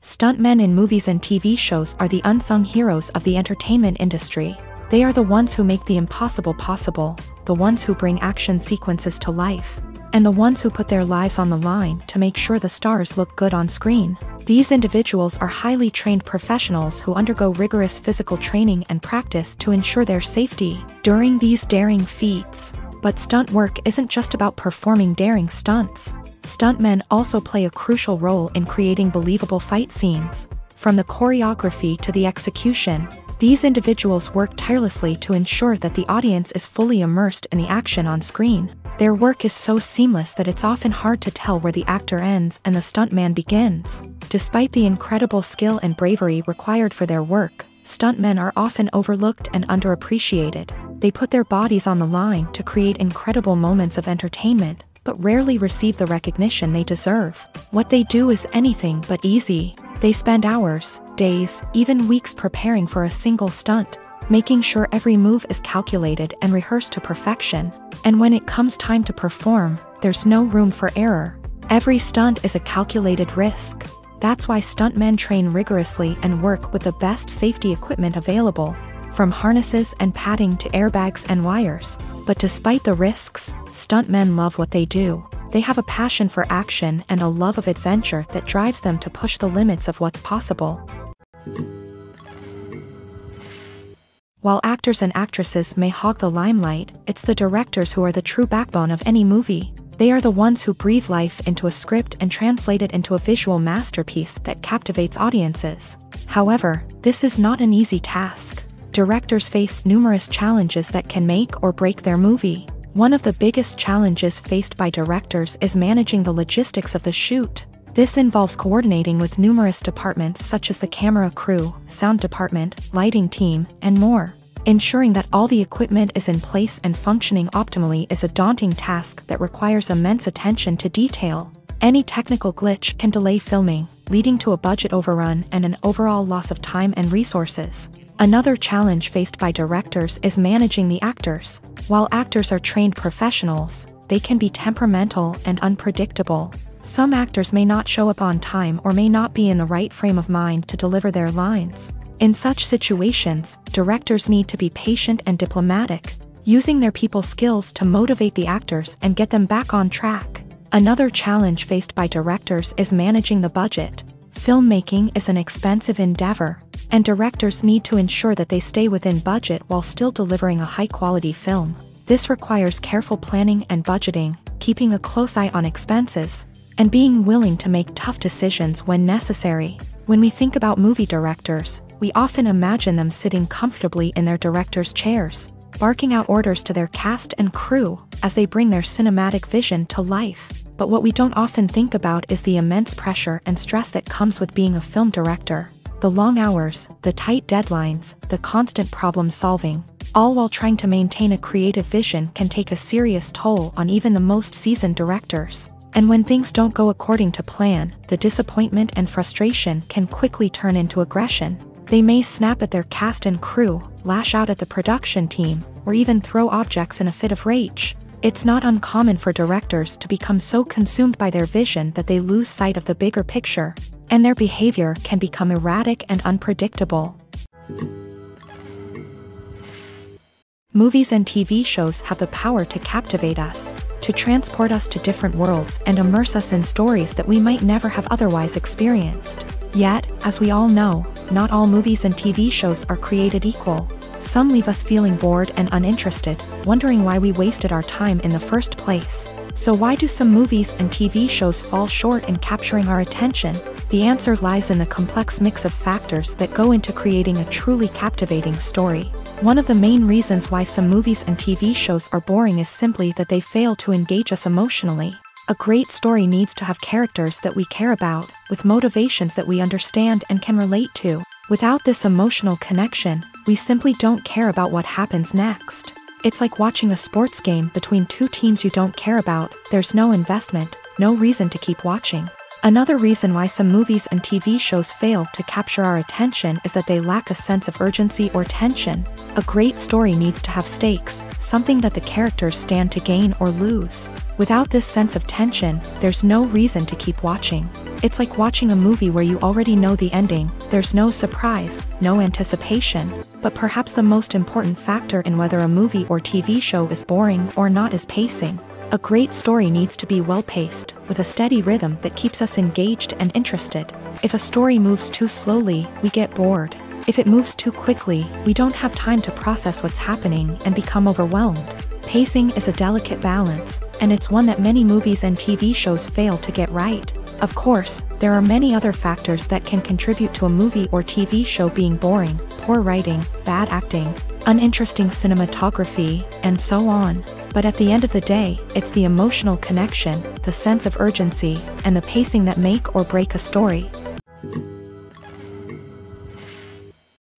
Stuntmen in movies and TV shows are the unsung heroes of the entertainment industry. They are the ones who make the impossible possible, the ones who bring action sequences to life, and the ones who put their lives on the line to make sure the stars look good on screen. These individuals are highly trained professionals who undergo rigorous physical training and practice to ensure their safety during these daring feats. But stunt work isn't just about performing daring stunts. Stuntmen also play a crucial role in creating believable fight scenes. From the choreography to the execution, these individuals work tirelessly to ensure that the audience is fully immersed in the action on screen. Their work is so seamless that it's often hard to tell where the actor ends and the stuntman begins. Despite the incredible skill and bravery required for their work, stuntmen are often overlooked and underappreciated. They put their bodies on the line to create incredible moments of entertainment, but rarely receive the recognition they deserve. What they do is anything but easy. They spend hours, days, even weeks preparing for a single stunt, making sure every move is calculated and rehearsed to perfection. And when it comes time to perform, there's no room for error. Every stunt is a calculated risk. That's why stuntmen train rigorously and work with the best safety equipment available, from harnesses and padding to airbags and wires. But despite the risks, stuntmen love what they do. They have a passion for action and a love of adventure that drives them to push the limits of what's possible. While actors and actresses may hog the limelight, it's the directors who are the true backbone of any movie. They are the ones who breathe life into a script and translate it into a visual masterpiece that captivates audiences. However, this is not an easy task. Directors face numerous challenges that can make or break their movie. One of the biggest challenges faced by directors is managing the logistics of the shoot. This involves coordinating with numerous departments such as the camera crew, sound department, lighting team, and more. Ensuring that all the equipment is in place and functioning optimally is a daunting task that requires immense attention to detail. Any technical glitch can delay filming, leading to a budget overrun and an overall loss of time and resources. Another challenge faced by directors is managing the actors. While actors are trained professionals, they can be temperamental and unpredictable. Some actors may not show up on time or may not be in the right frame of mind to deliver their lines. In such situations, directors need to be patient and diplomatic, using their people skills to motivate the actors and get them back on track. Another challenge faced by directors is managing the budget. Filmmaking is an expensive endeavor, and directors need to ensure that they stay within budget while still delivering a high-quality film. This requires careful planning and budgeting, keeping a close eye on expenses, and being willing to make tough decisions when necessary. When we think about movie directors, we often imagine them sitting comfortably in their director's chairs, barking out orders to their cast and crew as they bring their cinematic vision to life. But what we don't often think about is the immense pressure and stress that comes with being a film director. The long hours, the tight deadlines, the constant problem solving, all while trying to maintain a creative vision can take a serious toll on even the most seasoned directors. And when things don't go according to plan, the disappointment and frustration can quickly turn into aggression. They may snap at their cast and crew, lash out at the production team, or even throw objects in a fit of rage. It's not uncommon for directors to become so consumed by their vision that they lose sight of the bigger picture, and their behavior can become erratic and unpredictable. Movies and TV shows have the power to captivate us, to transport us to different worlds and immerse us in stories that we might never have otherwise experienced. Yet, as we all know, not all movies and TV shows are created equal. Some leave us feeling bored and uninterested, wondering why we wasted our time in the first place. So why do some movies and TV shows fall short in capturing our attention? The answer lies in the complex mix of factors that go into creating a truly captivating story. One of the main reasons why some movies and TV shows are boring is simply that they fail to engage us emotionally. A great story needs to have characters that we care about, with motivations that we understand and can relate to. Without this emotional connection, we simply don't care about what happens next. It's like watching a sports game between two teams you don't care about. There's no investment, no reason to keep watching. Another reason why some movies and TV shows fail to capture our attention is that they lack a sense of urgency or tension. A great story needs to have stakes, something that the characters stand to gain or lose. Without this sense of tension, there's no reason to keep watching. It's like watching a movie where you already know the ending. There's no surprise, no anticipation. But perhaps the most important factor in whether a movie or TV show is boring or not is pacing. A great story needs to be well-paced, with a steady rhythm that keeps us engaged and interested. If a story moves too slowly, we get bored. If it moves too quickly, we don't have time to process what's happening and become overwhelmed. Pacing is a delicate balance, and it's one that many movies and TV shows fail to get right. Of course, there are many other factors that can contribute to a movie or TV show being boring: poor writing, bad acting, uninteresting cinematography, and so on. But at the end of the day, it's the emotional connection, the sense of urgency, and the pacing that make or break a story.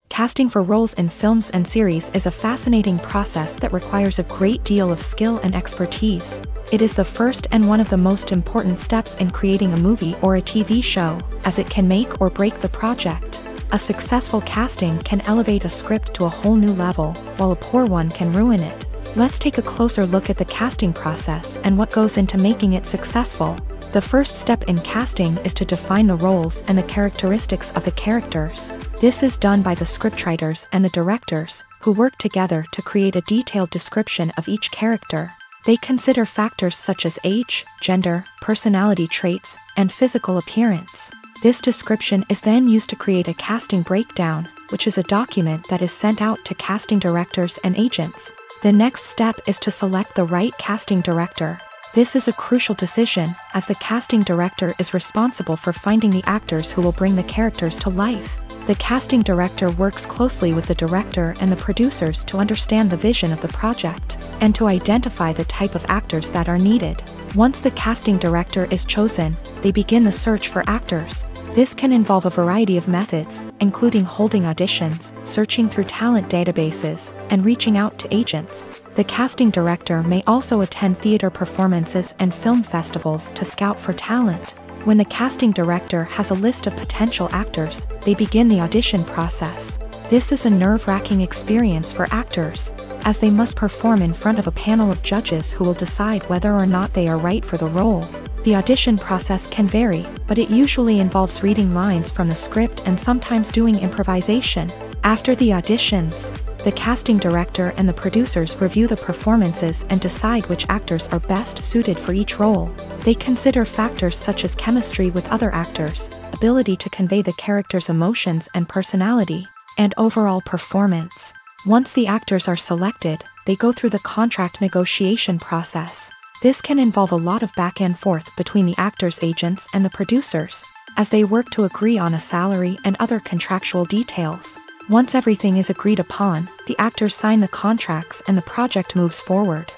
Casting for roles in films and series is a fascinating process that requires a great deal of skill and expertise. It is the first and one of the most important steps in creating a movie or a TV show, as it can make or break the project. A successful casting can elevate a script to a whole new level, while a poor one can ruin it. Let's take a closer look at the casting process and what goes into making it successful. The first step in casting is to define the roles and the characteristics of the characters. This is done by the scriptwriters and the directors, who work together to create a detailed description of each character. They consider factors such as age, gender, personality traits, and physical appearance. This description is then used to create a casting breakdown, which is a document that is sent out to casting directors and agents. The next step is to select the right casting director. This is a crucial decision, as the casting director is responsible for finding the actors who will bring the characters to life. The casting director works closely with the director and the producers to understand the vision of the project, and to identify the type of actors that are needed. Once the casting director is chosen, they begin the search for actors. This can involve a variety of methods, including holding auditions, searching through talent databases, and reaching out to agents. The casting director may also attend theater performances and film festivals to scout for talent. When the casting director has a list of potential actors, they begin the audition process. This is a nerve-wracking experience for actors, as they must perform in front of a panel of judges who will decide whether or not they are right for the role. The audition process can vary, but it usually involves reading lines from the script and sometimes doing improvisation. After the auditions, the casting director and the producers review the performances and decide which actors are best suited for each role. They consider factors such as chemistry with other actors, ability to convey the character's emotions and personality, and overall performance. Once the actors are selected, they go through the contract negotiation process. This can involve a lot of back and forth between the actors' agents and the producers, as they work to agree on a salary and other contractual details. Once everything is agreed upon, the actors sign the contracts and the project moves forward.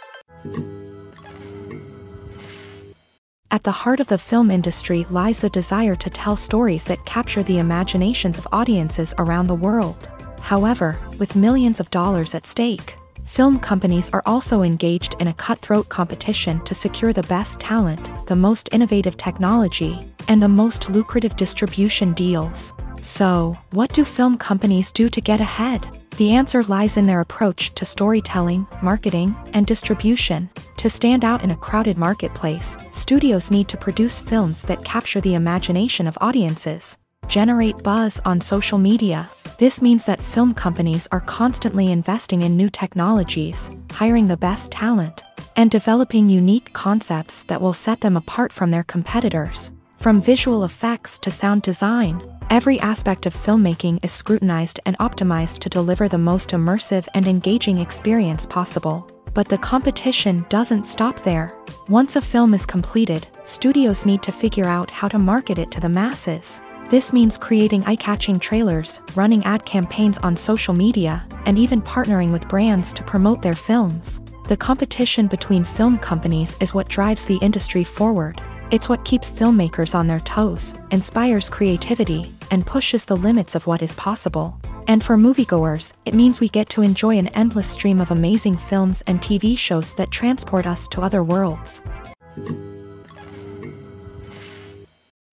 At the heart of the film industry lies the desire to tell stories that capture the imaginations of audiences around the world. However, with millions of dollars at stake, film companies are also engaged in a cutthroat competition to secure the best talent, the most innovative technology, and the most lucrative distribution deals. So, what do film companies do to get ahead? The answer lies in their approach to storytelling, marketing, and distribution. To stand out in a crowded marketplace, studios need to produce films that capture the imagination of audiences, generate buzz on social media. This means that film companies are constantly investing in new technologies, hiring the best talent, and developing unique concepts that will set them apart from their competitors. From visual effects to sound design, every aspect of filmmaking is scrutinized and optimized to deliver the most immersive and engaging experience possible. But the competition doesn't stop there. Once a film is completed, studios need to figure out how to market it to the masses. This means creating eye-catching trailers, running ad campaigns on social media, and even partnering with brands to promote their films. The competition between film companies is what drives the industry forward. It's what keeps filmmakers on their toes, inspires creativity, and pushes the limits of what is possible. And for moviegoers, it means we get to enjoy an endless stream of amazing films and TV shows that transport us to other worlds.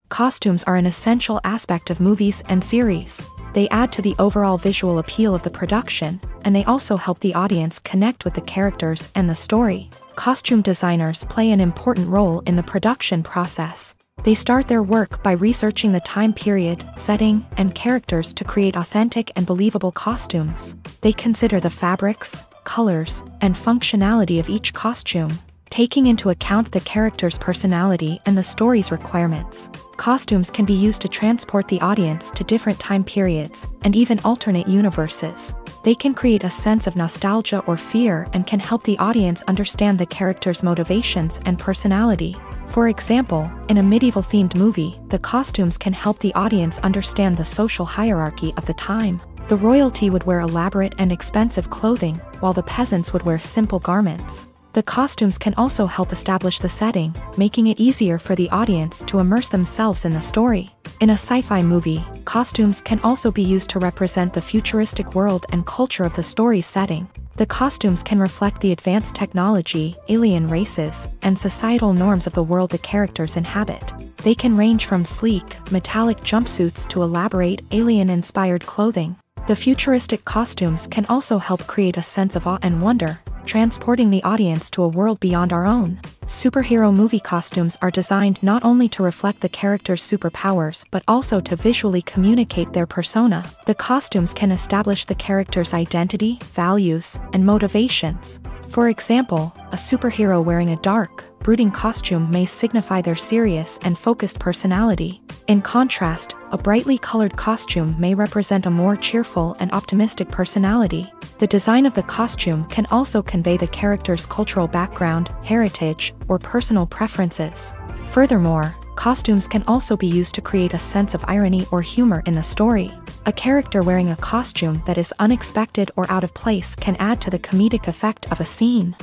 Costumes are an essential aspect of movies and series. They add to the overall visual appeal of the production, and they also help the audience connect with the characters and the story. Costume designers play an important role in the production process. They start their work by researching the time period, setting, and characters to create authentic and believable costumes. They consider the fabrics, colors, and functionality of each costume, taking into account the character's personality and the story's requirements. Costumes can be used to transport the audience to different time periods, and even alternate universes. They can create a sense of nostalgia or fear and can help the audience understand the character's motivations and personality. For example, in a medieval-themed movie, the costumes can help the audience understand the social hierarchy of the time. The royalty would wear elaborate and expensive clothing, while the peasants would wear simple garments. The costumes can also help establish the setting, making it easier for the audience to immerse themselves in the story. In a sci-fi movie, costumes can also be used to represent the futuristic world and culture of the story's setting. The costumes can reflect the advanced technology, alien races, and societal norms of the world the characters inhabit. They can range from sleek, metallic jumpsuits to elaborate, alien-inspired clothing. The futuristic costumes can also help create a sense of awe and wonder, transporting the audience to a world beyond our own. Superhero movie costumes are designed not only to reflect the character's superpowers but also to visually communicate their persona. The costumes can establish the character's identity, values, and motivations. For example, a superhero wearing a dark, brooding costume may signify their serious and focused personality. In contrast, a brightly colored costume may represent a more cheerful and optimistic personality. The design of the costume can also convey the character's cultural background, heritage, or personal preferences. Furthermore, costumes can also be used to create a sense of irony or humor in the story. A character wearing a costume that is unexpected or out of place can add to the comedic effect of a scene.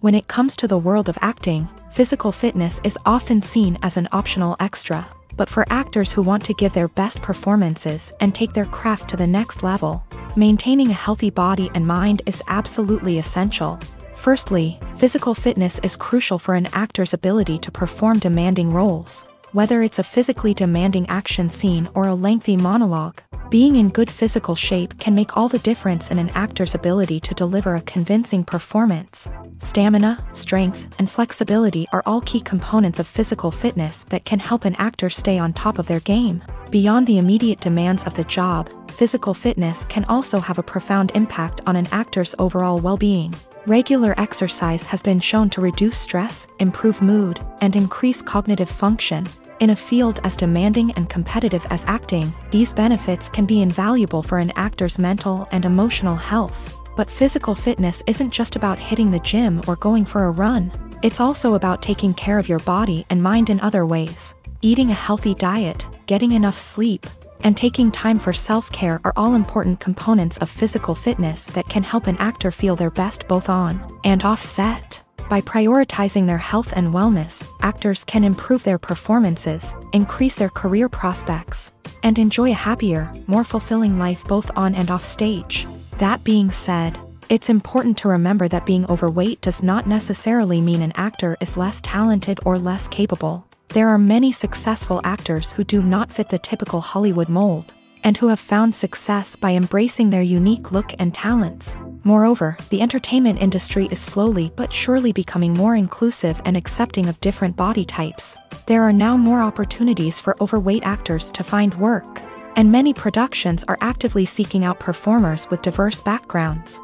When it comes to the world of acting, physical fitness is often seen as an optional extra. But for actors who want to give their best performances and take their craft to the next level, maintaining a healthy body and mind is absolutely essential. Firstly, physical fitness is crucial for an actor's ability to perform demanding roles. Whether it's a physically demanding action scene or a lengthy monologue, being in good physical shape can make all the difference in an actor's ability to deliver a convincing performance. Stamina, strength, and flexibility are all key components of physical fitness that can help an actor stay on top of their game. Beyond the immediate demands of the job, physical fitness can also have a profound impact on an actor's overall well-being. Regular exercise has been shown to reduce stress, improve mood, and increase cognitive function. In a field as demanding and competitive as acting, these benefits can be invaluable for an actor's mental and emotional health. But physical fitness isn't just about hitting the gym or going for a run. It's also about taking care of your body and mind in other ways. Eating a healthy diet, getting enough sleep, and taking time for self-care are all important components of physical fitness that can help an actor feel their best both on and off set. By prioritizing their health and wellness, actors can improve their performances, increase their career prospects, and enjoy a happier, more fulfilling life both on and off stage. That being said, it's important to remember that being overweight does not necessarily mean an actor is less talented or less capable. There are many successful actors who do not fit the typical Hollywood mold, and who have found success by embracing their unique look and talents. Moreover, the entertainment industry is slowly but surely becoming more inclusive and accepting of different body types. There are now more opportunities for overweight actors to find work, and many productions are actively seeking out performers with diverse backgrounds.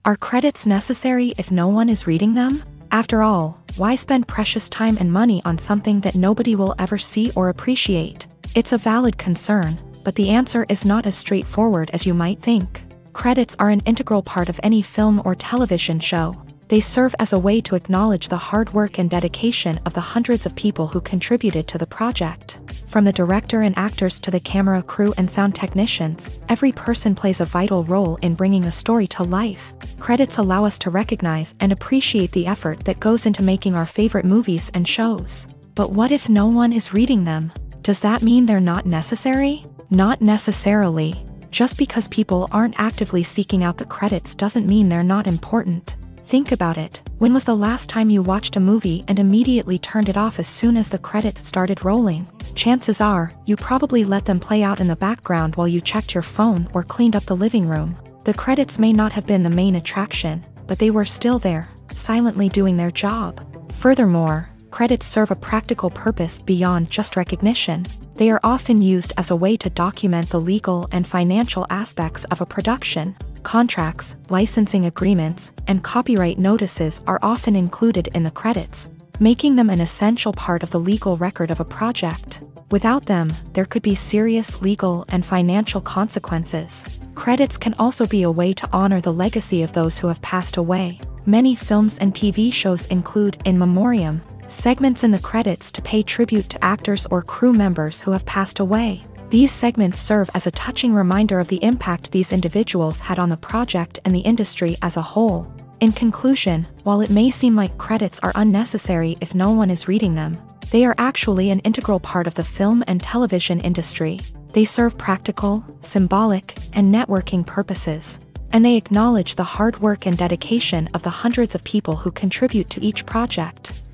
Are credits necessary if no one is reading them? After all, why spend precious time and money on something that nobody will ever see or appreciate? It's a valid concern, but the answer is not as straightforward as you might think. Credits are an integral part of any film or television show. They serve as a way to acknowledge the hard work and dedication of the hundreds of people who contributed to the project. From the director and actors to the camera crew and sound technicians, every person plays a vital role in bringing a story to life. Credits allow us to recognize and appreciate the effort that goes into making our favorite movies and shows. But what if no one is reading them? Does that mean they're not necessary? Not necessarily. Just because people aren't actively seeking out the credits doesn't mean they're not important. Think about it. When was the last time you watched a movie and immediately turned it off as soon as the credits started rolling? Chances are, you probably let them play out in the background while you checked your phone or cleaned up the living room. The credits may not have been the main attraction, but they were still there, silently doing their job. Furthermore, credits serve a practical purpose beyond just recognition. They are often used as a way to document the legal and financial aspects of a production. Contracts, licensing agreements, and copyright notices are often included in the credits, making them an essential part of the legal record of a project. Without them, there could be serious legal and financial consequences. Credits can also be a way to honor the legacy of those who have passed away. Many films and TV shows include in memoriam segments in the credits to pay tribute to actors or crew members who have passed away. These segments serve as a touching reminder of the impact these individuals had on the project and the industry as a whole. In conclusion, while it may seem like credits are unnecessary if no one is reading them, they are actually an integral part of the film and television industry. They serve practical, symbolic, and networking purposes, and they acknowledge the hard work and dedication of the hundreds of people who contribute to each project.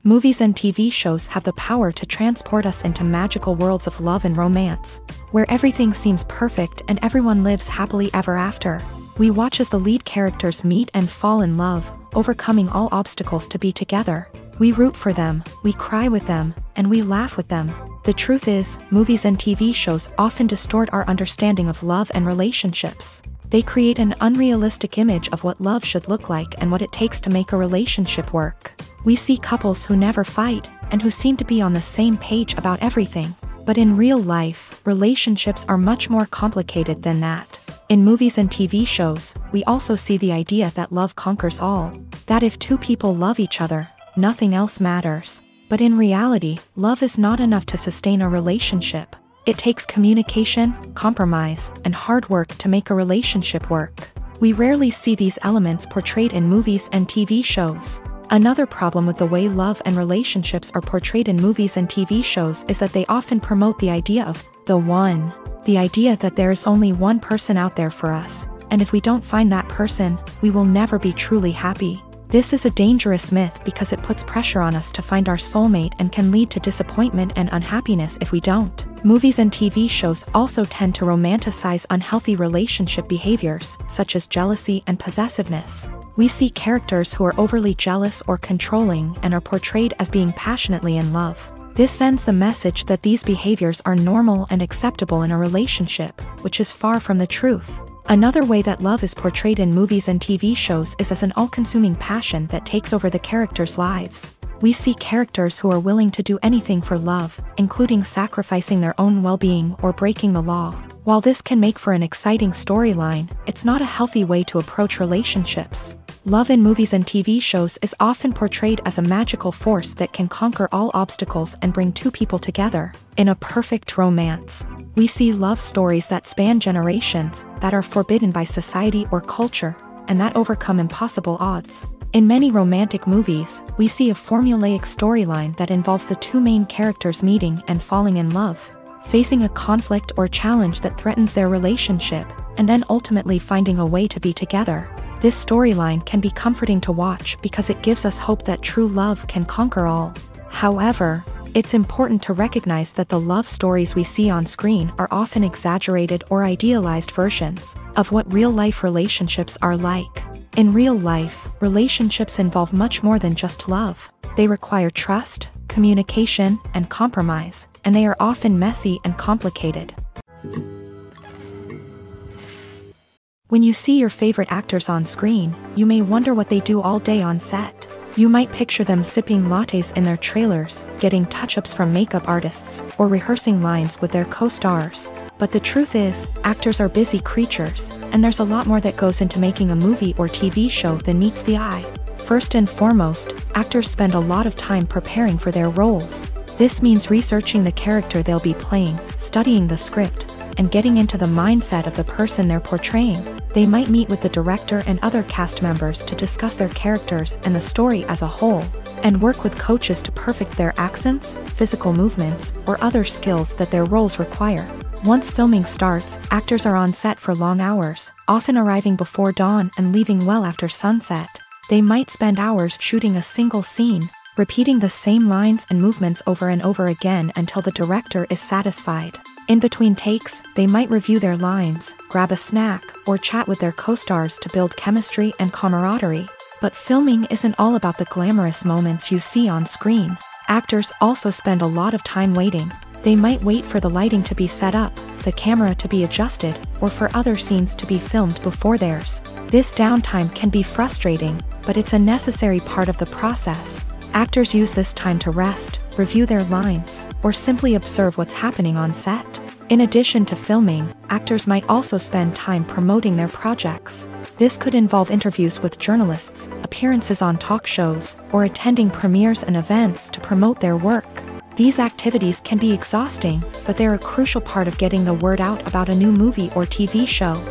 Movies and TV shows have the power to transport us into magical worlds of love and romance, where everything seems perfect and everyone lives happily ever after. We watch as the lead characters meet and fall in love, overcoming all obstacles to be together. We root for them, we cry with them, and we laugh with them. The truth is, movies and TV shows often distort our understanding of love and relationships. They create an unrealistic image of what love should look like and what it takes to make a relationship work. We see couples who never fight, and who seem to be on the same page about everything. But in real life, relationships are much more complicated than that. In movies and TV shows, we also see the idea that love conquers all. That if two people love each other, nothing else matters. But in reality, love is not enough to sustain a relationship. It takes communication, compromise, and hard work to make a relationship work. We rarely see these elements portrayed in movies and TV shows. Another problem with the way love and relationships are portrayed in movies and TV shows is that they often promote the idea of the one. The idea that there is only one person out there for us, and if we don't find that person, we will never be truly happy. This is a dangerous myth because it puts pressure on us to find our soulmate and can lead to disappointment and unhappiness if we don't. Movies and TV shows also tend to romanticize unhealthy relationship behaviors, such as jealousy and possessiveness. We see characters who are overly jealous or controlling and are portrayed as being passionately in love. This sends the message that these behaviors are normal and acceptable in a relationship, which is far from the truth. Another way that love is portrayed in movies and TV shows is as an all-consuming passion that takes over the characters' lives. We see characters who are willing to do anything for love, including sacrificing their own well-being or breaking the law. While this can make for an exciting storyline, it's not a healthy way to approach relationships. Love in movies and TV shows is often portrayed as a magical force that can conquer all obstacles and bring two people together in a perfect romance. We see love stories that span generations, that are forbidden by society or culture, and that overcome impossible odds. In many romantic movies, we see a formulaic storyline that involves the two main characters meeting and falling in love, facing a conflict or challenge that threatens their relationship, and then ultimately finding a way to be together. This storyline can be comforting to watch because it gives us hope that true love can conquer all. However, it's important to recognize that the love stories we see on screen are often exaggerated or idealized versions of what real-life relationships are like. In real life, relationships involve much more than just love. They require trust, communication, and compromise, and they are often messy and complicated. When you see your favorite actors on screen, you may wonder what they do all day on set. You might picture them sipping lattes in their trailers, getting touch-ups from makeup artists, or rehearsing lines with their co-stars. But the truth is, actors are busy creatures, and there's a lot more that goes into making a movie or TV show than meets the eye. First and foremost, actors spend a lot of time preparing for their roles. This means researching the character they'll be playing, studying the script, and getting into the mindset of the person they're portraying. They might meet with the director and other cast members to discuss their characters and the story as a whole, and work with coaches to perfect their accents, physical movements, or other skills that their roles require. Once filming starts, actors are on set for long hours, often arriving before dawn and leaving well after sunset. They might spend hours shooting a single scene, repeating the same lines and movements over and over again until the director is satisfied. In between takes, they might review their lines, grab a snack, or chat with their co-stars to build chemistry and camaraderie. But filming isn't all about the glamorous moments you see on screen. Actors also spend a lot of time waiting. They might wait for the lighting to be set up, the camera to be adjusted, or for other scenes to be filmed before theirs. This downtime can be frustrating, but it's a necessary part of the process. Actors use this time to rest, review their lines, or simply observe what's happening on set. In addition to filming, actors might also spend time promoting their projects. This could involve interviews with journalists, appearances on talk shows, or attending premieres and events to promote their work. These activities can be exhausting, but they're a crucial part of getting the word out about a new movie or TV show.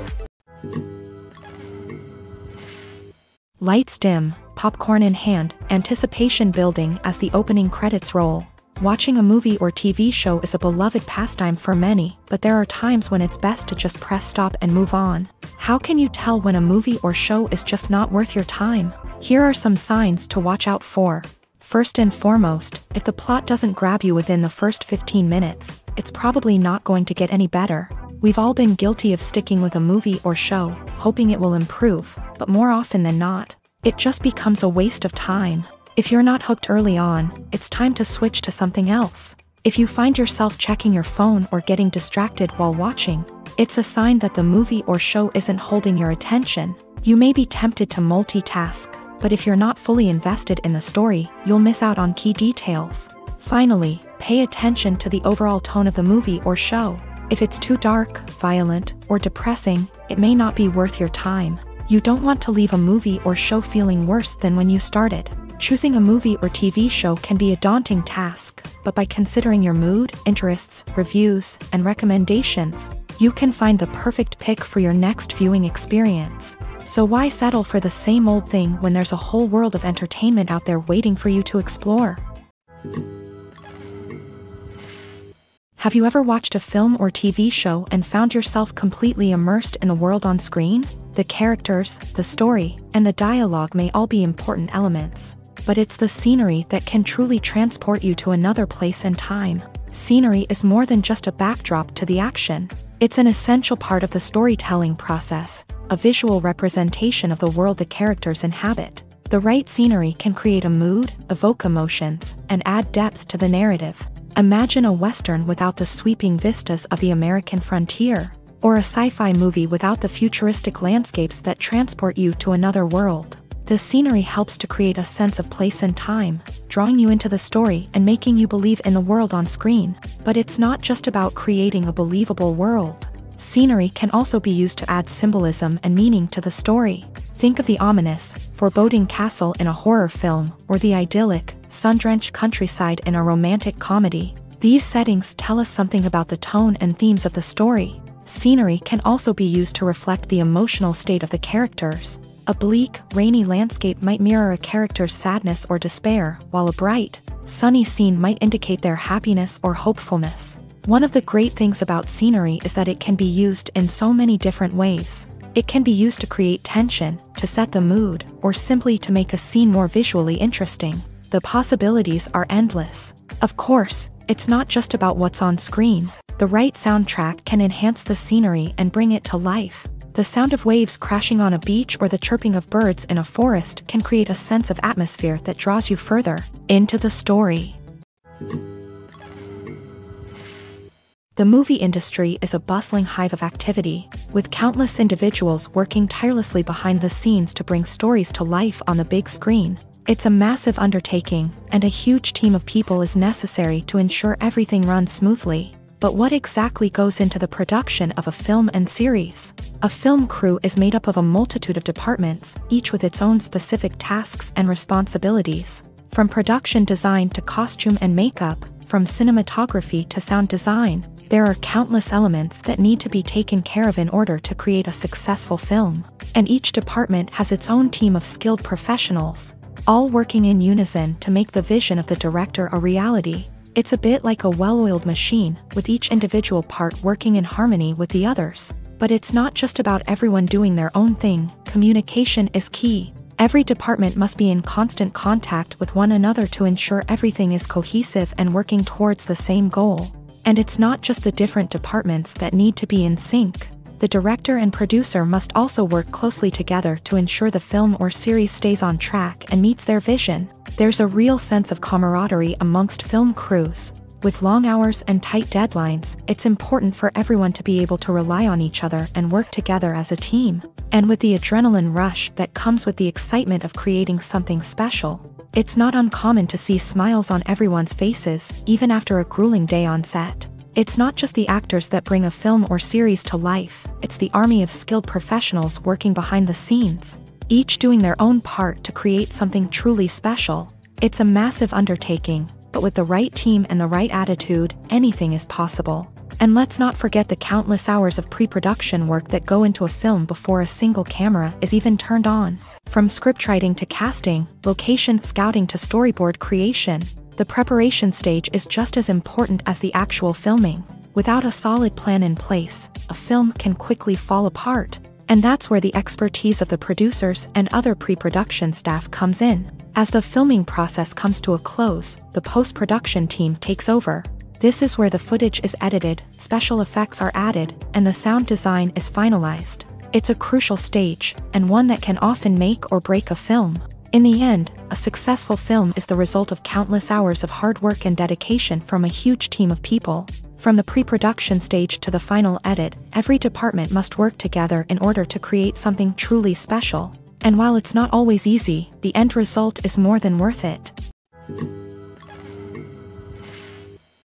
Lights dim, popcorn in hand, anticipation building as the opening credits roll. Watching a movie or TV show is a beloved pastime for many, but there are times when it's best to just press stop and move on. How can you tell when a movie or show is just not worth your time? Here are some signs to watch out for. First and foremost, if the plot doesn't grab you within the first 15 minutes, it's probably not going to get any better. We've all been guilty of sticking with a movie or show, hoping it will improve, but more often than not, it just becomes a waste of time. If you're not hooked early on, it's time to switch to something else. If you find yourself checking your phone or getting distracted while watching, it's a sign that the movie or show isn't holding your attention. You may be tempted to multitask, but if you're not fully invested in the story, you'll miss out on key details. Finally, pay attention to the overall tone of the movie or show. If it's too dark, violent, or depressing, it may not be worth your time. You don't want to leave a movie or show feeling worse than when you started. Choosing a movie or TV show can be a daunting task, but by considering your mood, interests, reviews, and recommendations, you can find the perfect pick for your next viewing experience. So why settle for the same old thing when there's a whole world of entertainment out there waiting for you to explore? Have you ever watched a film or TV show and found yourself completely immersed in the world on screen? The characters, the story, and the dialogue may all be important elements, but it's the scenery that can truly transport you to another place and time. Scenery is more than just a backdrop to the action. It's an essential part of the storytelling process, a visual representation of the world the characters inhabit. The right scenery can create a mood, evoke emotions, and add depth to the narrative. Imagine a Western without the sweeping vistas of the American frontier, or a sci-fi movie without the futuristic landscapes that transport you to another world. The scenery helps to create a sense of place and time, drawing you into the story and making you believe in the world on screen. But it's not just about creating a believable world. Scenery can also be used to add symbolism and meaning to the story. Think of the ominous, foreboding castle in a horror film, or the idyllic, sun-drenched countryside in a romantic comedy. These settings tell us something about the tone and themes of the story. Scenery can also be used to reflect the emotional state of the characters. A bleak, rainy landscape might mirror a character's sadness or despair, while a bright, sunny scene might indicate their happiness or hopefulness. One of the great things about scenery is that it can be used in so many different ways. It can be used to create tension, to set the mood, or simply to make a scene more visually interesting. The possibilities are endless. Of course, it's not just about what's on screen. The right soundtrack can enhance the scenery and bring it to life. The sound of waves crashing on a beach or the chirping of birds in a forest can create a sense of atmosphere that draws you further into the story. The movie industry is a bustling hive of activity, with countless individuals working tirelessly behind the scenes to bring stories to life on the big screen. It's a massive undertaking, and a huge team of people is necessary to ensure everything runs smoothly. But what exactly goes into the production of a film and series? A film crew is made up of a multitude of departments, each with its own specific tasks and responsibilities. From production design to costume and makeup, from cinematography to sound design, there are countless elements that need to be taken care of in order to create a successful film. And each department has its own team of skilled professionals, all working in unison to make the vision of the director a reality. It's a bit like a well-oiled machine, with each individual part working in harmony with the others. But it's not just about everyone doing their own thing. Communication is key. Every department must be in constant contact with one another to ensure everything is cohesive and working towards the same goal. And it's not just the different departments that need to be in sync. The director and producer must also work closely together to ensure the film or series stays on track and meets their vision. There's a real sense of camaraderie amongst film crews. With long hours and tight deadlines, it's important for everyone to be able to rely on each other and work together as a team. And with the adrenaline rush that comes with the excitement of creating something special, it's not uncommon to see smiles on everyone's faces, even after a grueling day on set. It's not just the actors that bring a film or series to life, it's the army of skilled professionals working behind the scenes, each doing their own part to create something truly special. It's a massive undertaking, but with the right team and the right attitude, anything is possible. And let's not forget the countless hours of pre-production work that go into a film before a single camera is even turned on. From scriptwriting to casting, location scouting to storyboard creation, the preparation stage is just as important as the actual filming. Without a solid plan in place, a film can quickly fall apart. And that's where the expertise of the producers and other pre-production staff comes in. As the filming process comes to a close, the post-production team takes over. This is where the footage is edited, special effects are added, and the sound design is finalized. It's a crucial stage, and one that can often make or break a film. In the end, a successful film is the result of countless hours of hard work and dedication from a huge team of people. From the pre-production stage to the final edit, every department must work together in order to create something truly special. And while it's not always easy, the end result is more than worth it.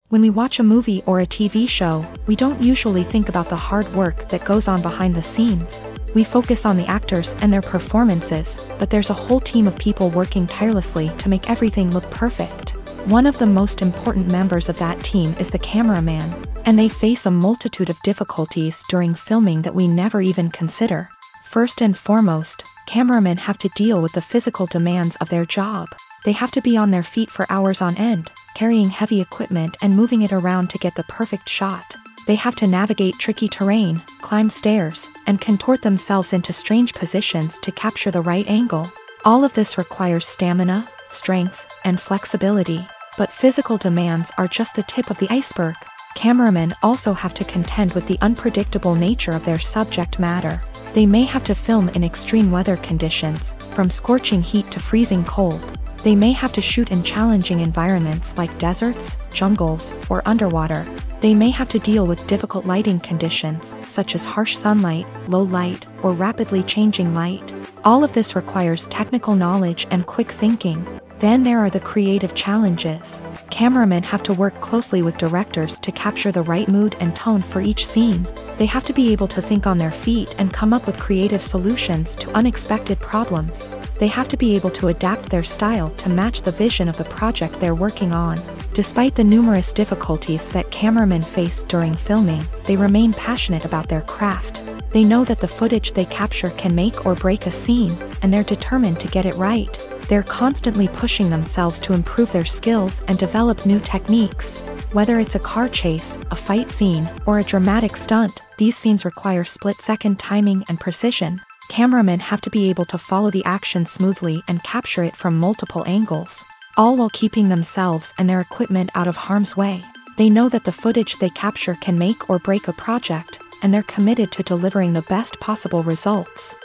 When we watch a movie or a TV show, we don't usually think about the hard work that goes on behind the scenes. We focus on the actors and their performances, but there's a whole team of people working tirelessly to make everything look perfect. One of the most important members of that team is the cameraman, and they face a multitude of difficulties during filming that we never even consider. First and foremost, cameramen have to deal with the physical demands of their job. They have to be on their feet for hours on end, carrying heavy equipment and moving it around to get the perfect shot. They have to navigate tricky terrain, climb stairs, and contort themselves into strange positions to capture the right angle. All of this requires stamina, strength, and flexibility. But physical demands are just the tip of the iceberg. Cameramen also have to contend with the unpredictable nature of their subject matter. They may have to film in extreme weather conditions, from scorching heat to freezing cold. They may have to shoot in challenging environments like deserts, jungles, or underwater. They may have to deal with difficult lighting conditions, such as harsh sunlight, low light, or rapidly changing light. All of this requires technical knowledge and quick thinking. Then there are the creative challenges. Cameramen have to work closely with directors to capture the right mood and tone for each scene. They have to be able to think on their feet and come up with creative solutions to unexpected problems. They have to be able to adapt their style to match the vision of the project they're working on. Despite the numerous difficulties that cameramen face during filming, they remain passionate about their craft. They know that the footage they capture can make or break a scene, and they're determined to get it right. They're constantly pushing themselves to improve their skills and develop new techniques. Whether it's a car chase, a fight scene, or a dramatic stunt, these scenes require split-second timing and precision. Cameramen have to be able to follow the action smoothly and capture it from multiple angles, all while keeping themselves and their equipment out of harm's way. They know that the footage they capture can make or break a project, and they're committed to delivering the best possible results.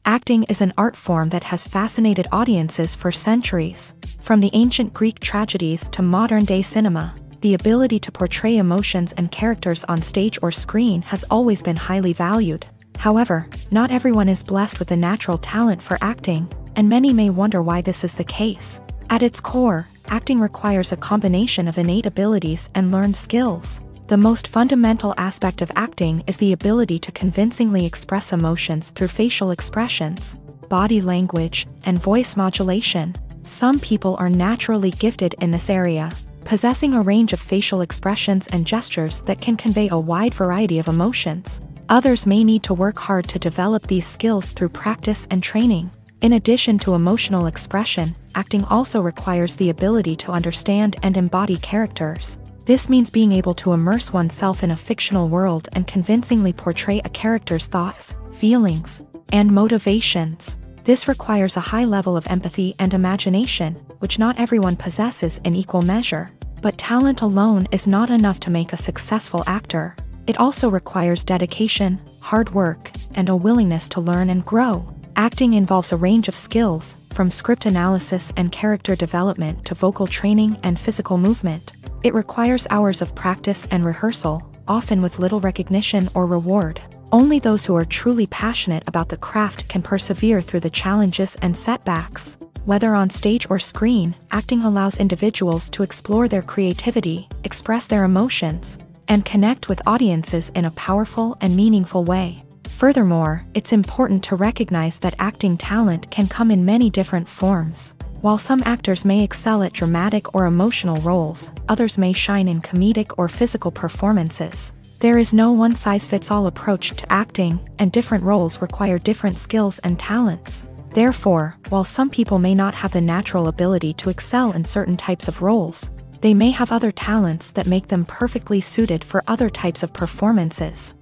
Acting is an art form that has fascinated audiences for centuries. From the ancient Greek tragedies to modern-day cinema, the ability to portray emotions and characters on stage or screen has always been highly valued. However, not everyone is blessed with a natural talent for acting, and many may wonder why this is the case. At its core, acting requires a combination of innate abilities and learned skills. The most fundamental aspect of acting is the ability to convincingly express emotions through facial expressions, body language, and voice modulation. Some people are naturally gifted in this area, possessing a range of facial expressions and gestures that can convey a wide variety of emotions. Others may need to work hard to develop these skills through practice and training. In addition to emotional expression, acting also requires the ability to understand and embody characters. This means being able to immerse oneself in a fictional world and convincingly portray a character's thoughts, feelings, and motivations. This requires a high level of empathy and imagination, which not everyone possesses in equal measure. But talent alone is not enough to make a successful actor. It also requires dedication, hard work, and a willingness to learn and grow. Acting involves a range of skills, from script analysis and character development to vocal training and physical movement. It requires hours of practice and rehearsal, often with little recognition or reward. Only those who are truly passionate about the craft can persevere through the challenges and setbacks. Whether on stage or screen, acting allows individuals to explore their creativity, express their emotions, and connect with audiences in a powerful and meaningful way. Furthermore, it's important to recognize that acting talent can come in many different forms. While some actors may excel at dramatic or emotional roles, others may shine in comedic or physical performances. There is no one-size-fits-all approach to acting, and different roles require different skills and talents. Therefore, while some people may not have the natural ability to excel in certain types of roles, they may have other talents that make them perfectly suited for other types of performances.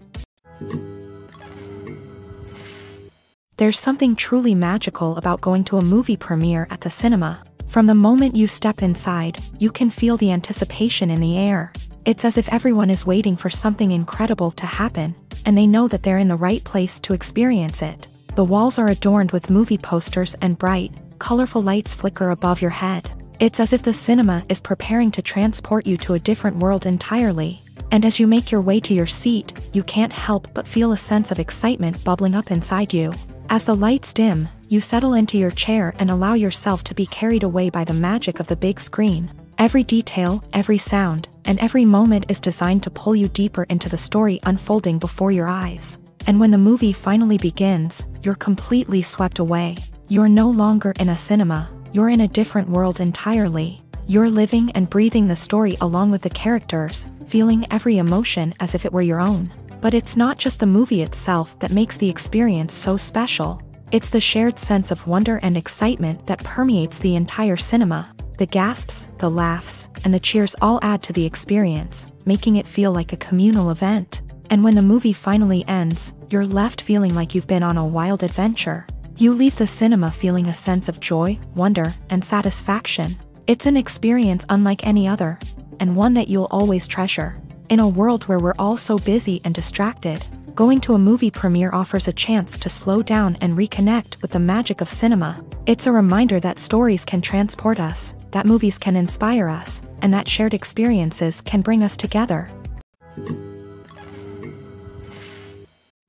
There's something truly magical about going to a movie premiere at the cinema. From the moment you step inside, you can feel the anticipation in the air. It's as if everyone is waiting for something incredible to happen, and they know that they're in the right place to experience it. The walls are adorned with movie posters and bright, colorful lights flicker above your head. It's as if the cinema is preparing to transport you to a different world entirely. And as you make your way to your seat, you can't help but feel a sense of excitement bubbling up inside you. As the lights dim, you settle into your chair and allow yourself to be carried away by the magic of the big screen. Every detail, every sound, and every moment is designed to pull you deeper into the story unfolding before your eyes. And when the movie finally begins, you're completely swept away. You're no longer in a cinema, you're in a different world entirely. You're living and breathing the story along with the characters, feeling every emotion as if it were your own. But it's not just the movie itself that makes the experience so special. It's the shared sense of wonder and excitement that permeates the entire cinema. The gasps, the laughs, and the cheers all add to the experience, making it feel like a communal event. And when the movie finally ends, you're left feeling like you've been on a wild adventure. You leave the cinema feeling a sense of joy, wonder, and satisfaction. It's an experience unlike any other, and one that you'll always treasure. In a world where we're all so busy and distracted, going to a movie premiere offers a chance to slow down and reconnect with the magic of cinema. It's a reminder that stories can transport us, that movies can inspire us, and that shared experiences can bring us together.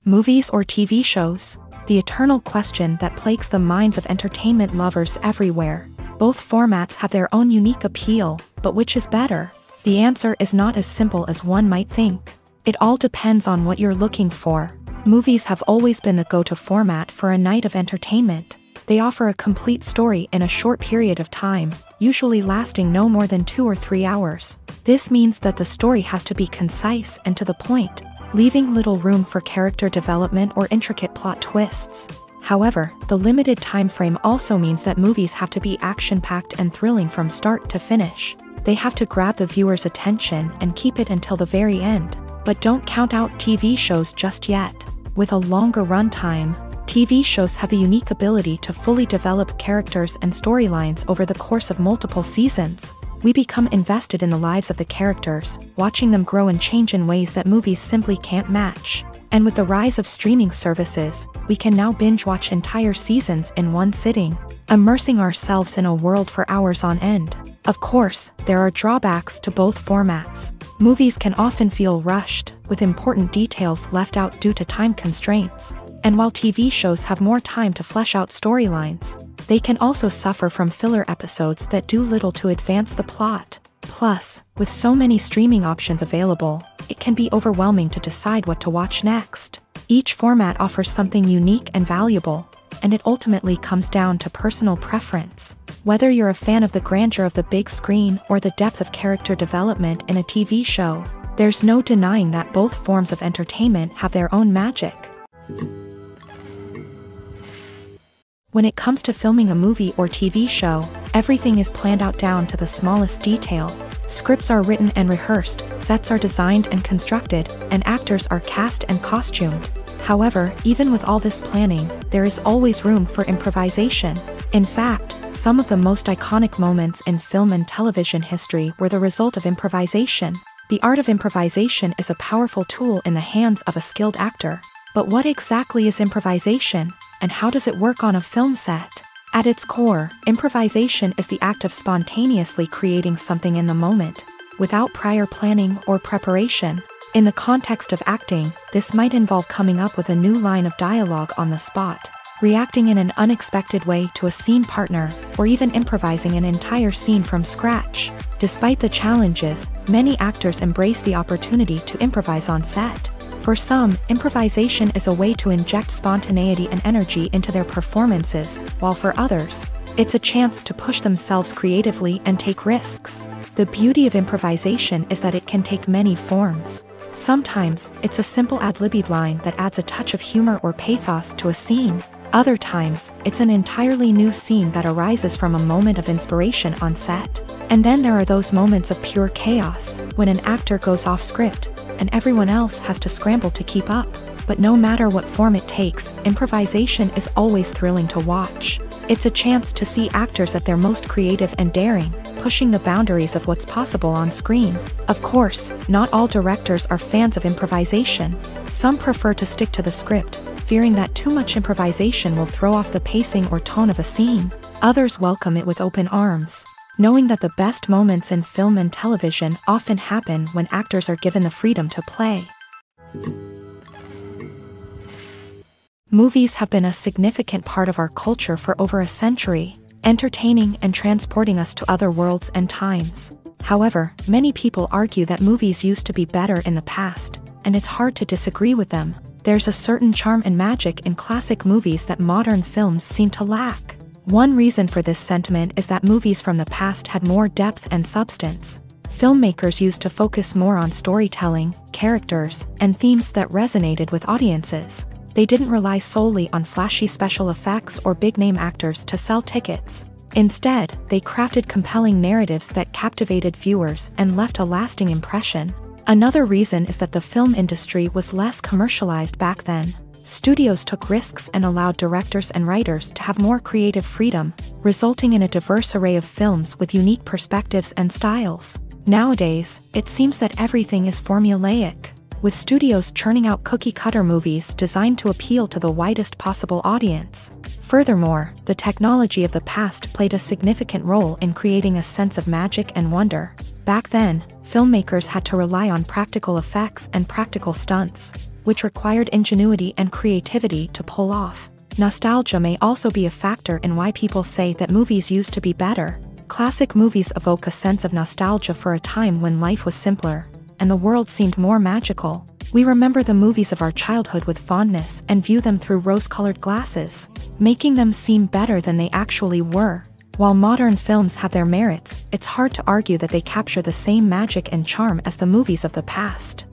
Movies or TV shows? The eternal question that plagues the minds of entertainment lovers everywhere. Both formats have their own unique appeal, but which is better? The answer is not as simple as one might think. It all depends on what you're looking for. Movies have always been the go-to format for a night of entertainment. They offer a complete story in a short period of time, usually lasting no more than 2 or 3 hours. This means that the story has to be concise and to the point, leaving little room for character development or intricate plot twists. However, the limited time frame also means that movies have to be action-packed and thrilling from start to finish. They have to grab the viewer's attention and keep it until the very end. But don't count out TV shows just yet. With a longer runtime, TV shows have the unique ability to fully develop characters and storylines over the course of multiple seasons. We become invested in the lives of the characters, watching them grow and change in ways that movies simply can't match. And with the rise of streaming services, we can now binge-watch entire seasons in one sitting, immersing ourselves in a world for hours on end. Of course, there are drawbacks to both formats. Movies can often feel rushed, with important details left out due to time constraints. And while TV shows have more time to flesh out storylines, they can also suffer from filler episodes that do little to advance the plot. Plus, with so many streaming options available, it can be overwhelming to decide what to watch next. Each format offers something unique and valuable, and it ultimately comes down to personal preference. Whether you're a fan of the grandeur of the big screen or the depth of character development in a TV show, there's no denying that both forms of entertainment have their own magic. When it comes to filming a movie or TV show, everything is planned out down to the smallest detail. Scripts are written and rehearsed, sets are designed and constructed, and actors are cast and costumed. However, even with all this planning, there is always room for improvisation. In fact, some of the most iconic moments in film and television history were the result of improvisation. The art of improvisation is a powerful tool in the hands of a skilled actor. But what exactly is improvisation, and how does it work on a film set? At its core, improvisation is the act of spontaneously creating something in the moment, without prior planning or preparation. In the context of acting, this might involve coming up with a new line of dialogue on the spot, reacting in an unexpected way to a scene partner, or even improvising an entire scene from scratch. Despite the challenges, many actors embrace the opportunity to improvise on set. For some, improvisation is a way to inject spontaneity and energy into their performances, while for others, it's a chance to push themselves creatively and take risks. The beauty of improvisation is that it can take many forms. Sometimes, it's a simple ad-libbed line that adds a touch of humor or pathos to a scene. Other times, it's an entirely new scene that arises from a moment of inspiration on set. And then there are those moments of pure chaos, when an actor goes off script, and everyone else has to scramble to keep up. But no matter what form it takes, improvisation is always thrilling to watch. It's a chance to see actors at their most creative and daring, pushing the boundaries of what's possible on screen. Of course, not all directors are fans of improvisation. Some prefer to stick to the script, fearing that too much improvisation will throw off the pacing or tone of a scene. Others welcome it with open arms, knowing that the best moments in film and television often happen when actors are given the freedom to play. Movies have been a significant part of our culture for over a century, entertaining and transporting us to other worlds and times. However, many people argue that movies used to be better in the past, and it's hard to disagree with them. There's a certain charm and magic in classic movies that modern films seem to lack. One reason for this sentiment is that movies from the past had more depth and substance. Filmmakers used to focus more on storytelling, characters, and themes that resonated with audiences. they didn't rely solely on flashy special effects or big-name actors to sell tickets. Instead, they crafted compelling narratives that captivated viewers and left a lasting impression. Another reason is that the film industry was less commercialized back then. Studios took risks and allowed directors and writers to have more creative freedom, resulting in a diverse array of films with unique perspectives and styles. Nowadays, it seems that everything is formulaic, with studios churning out cookie-cutter movies designed to appeal to the widest possible audience. Furthermore, the technology of the past played a significant role in creating a sense of magic and wonder. Back then, filmmakers had to rely on practical effects and practical stunts, which required ingenuity and creativity to pull off. Nostalgia may also be a factor in why people say that movies used to be better. Classic movies evoke a sense of nostalgia for a time when life was simpler, and the world seemed more magical. We remember the movies of our childhood with fondness and view them through rose-colored glasses, making them seem better than they actually were. While modern films have their merits, it's hard to argue that they capture the same magic and charm as the movies of the past.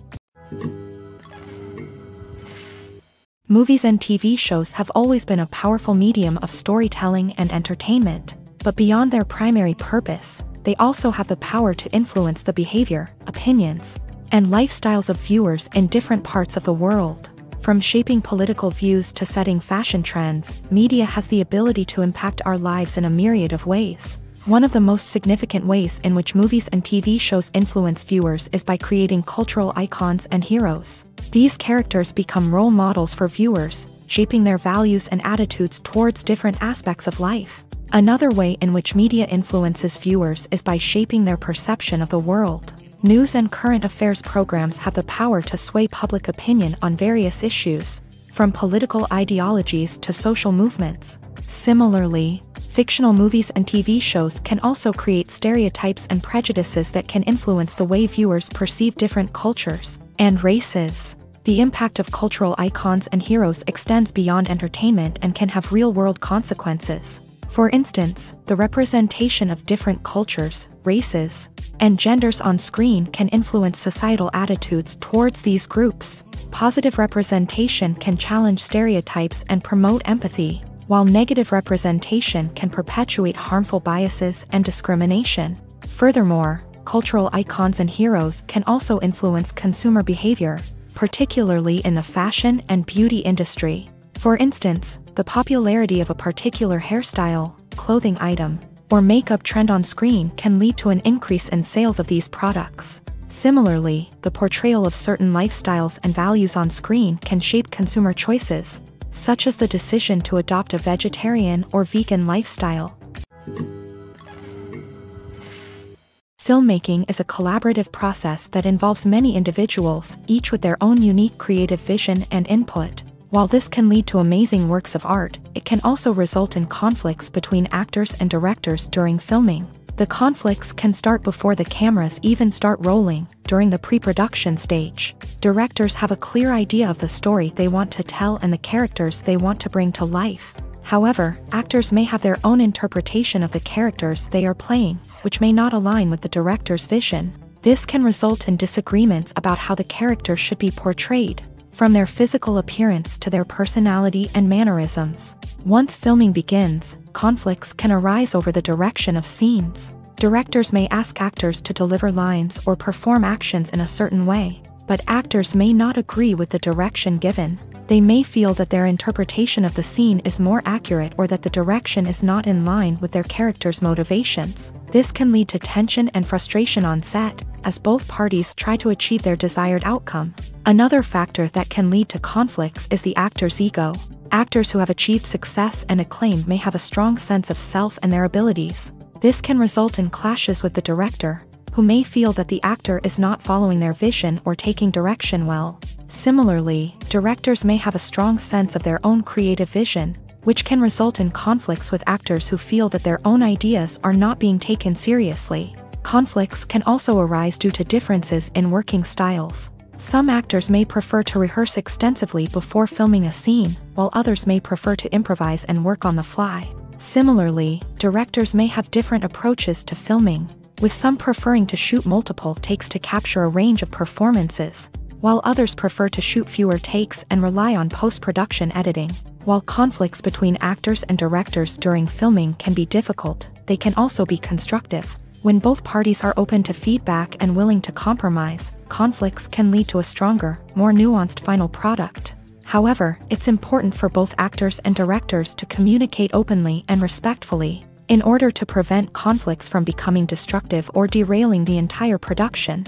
Movies and TV shows have always been a powerful medium of storytelling and entertainment, but beyond their primary purpose, they also have the power to influence the behavior, opinions, and lifestyles of viewers in different parts of the world. From shaping political views to setting fashion trends, media has the ability to impact our lives in a myriad of ways. One of the most significant ways in which movies and TV shows influence viewers is by creating cultural icons and heroes. These characters become role models for viewers, shaping their values and attitudes towards different aspects of life. Another way in which media influences viewers is by shaping their perception of the world. News and current affairs programs have the power to sway public opinion on various issues, from political ideologies to social movements. Similarly, fictional movies and TV shows can also create stereotypes and prejudices that can influence the way viewers perceive different cultures and races. The impact of cultural icons and heroes extends beyond entertainment and can have real-world consequences. For instance, the representation of different cultures, races, and genders on screen can influence societal attitudes towards these groups. Positive representation can challenge stereotypes and promote empathy, while negative representation can perpetuate harmful biases and discrimination. Furthermore, cultural icons and heroes can also influence consumer behavior, particularly in the fashion and beauty industry. For instance, the popularity of a particular hairstyle, clothing item, or makeup trend on screen can lead to an increase in sales of these products. Similarly, the portrayal of certain lifestyles and values on screen can shape consumer choices, such as the decision to adopt a vegetarian or vegan lifestyle. Filmmaking is a collaborative process that involves many individuals, each with their own unique creative vision and input. While this can lead to amazing works of art, it can also result in conflicts between actors and directors during filming. The conflicts can start before the cameras even start rolling, during the pre-production stage. Directors have a clear idea of the story they want to tell and the characters they want to bring to life. However, actors may have their own interpretation of the characters they are playing, which may not align with the director's vision. This can result in disagreements about how the character should be portrayed, from their physical appearance to their personality and mannerisms. Once filming begins, conflicts can arise over the direction of scenes. Directors may ask actors to deliver lines or perform actions in a certain way, but actors may not agree with the direction given. They may feel that their interpretation of the scene is more accurate or that the direction is not in line with their character's motivations. This can lead to tension and frustration on set, as both parties try to achieve their desired outcome. Another factor that can lead to conflicts is the actor's ego. Actors who have achieved success and acclaim may have a strong sense of self and their abilities. This can result in clashes with the director, who may feel that the actor is not following their vision or taking direction well. Similarly, directors may have a strong sense of their own creative vision, which can result in conflicts with actors who feel that their own ideas are not being taken seriously. Conflicts can also arise due to differences in working styles. Some actors may prefer to rehearse extensively before filming a scene, while others may prefer to improvise and work on the fly. Similarly, directors may have different approaches to filming, with some preferring to shoot multiple takes to capture a range of performances, while others prefer to shoot fewer takes and rely on post-production editing. While conflicts between actors and directors during filming can be difficult, they can also be constructive. When both parties are open to feedback and willing to compromise, conflicts can lead to a stronger, more nuanced final product. However, it's important for both actors and directors to communicate openly and respectfully, in order to prevent conflicts from becoming destructive or derailing the entire production.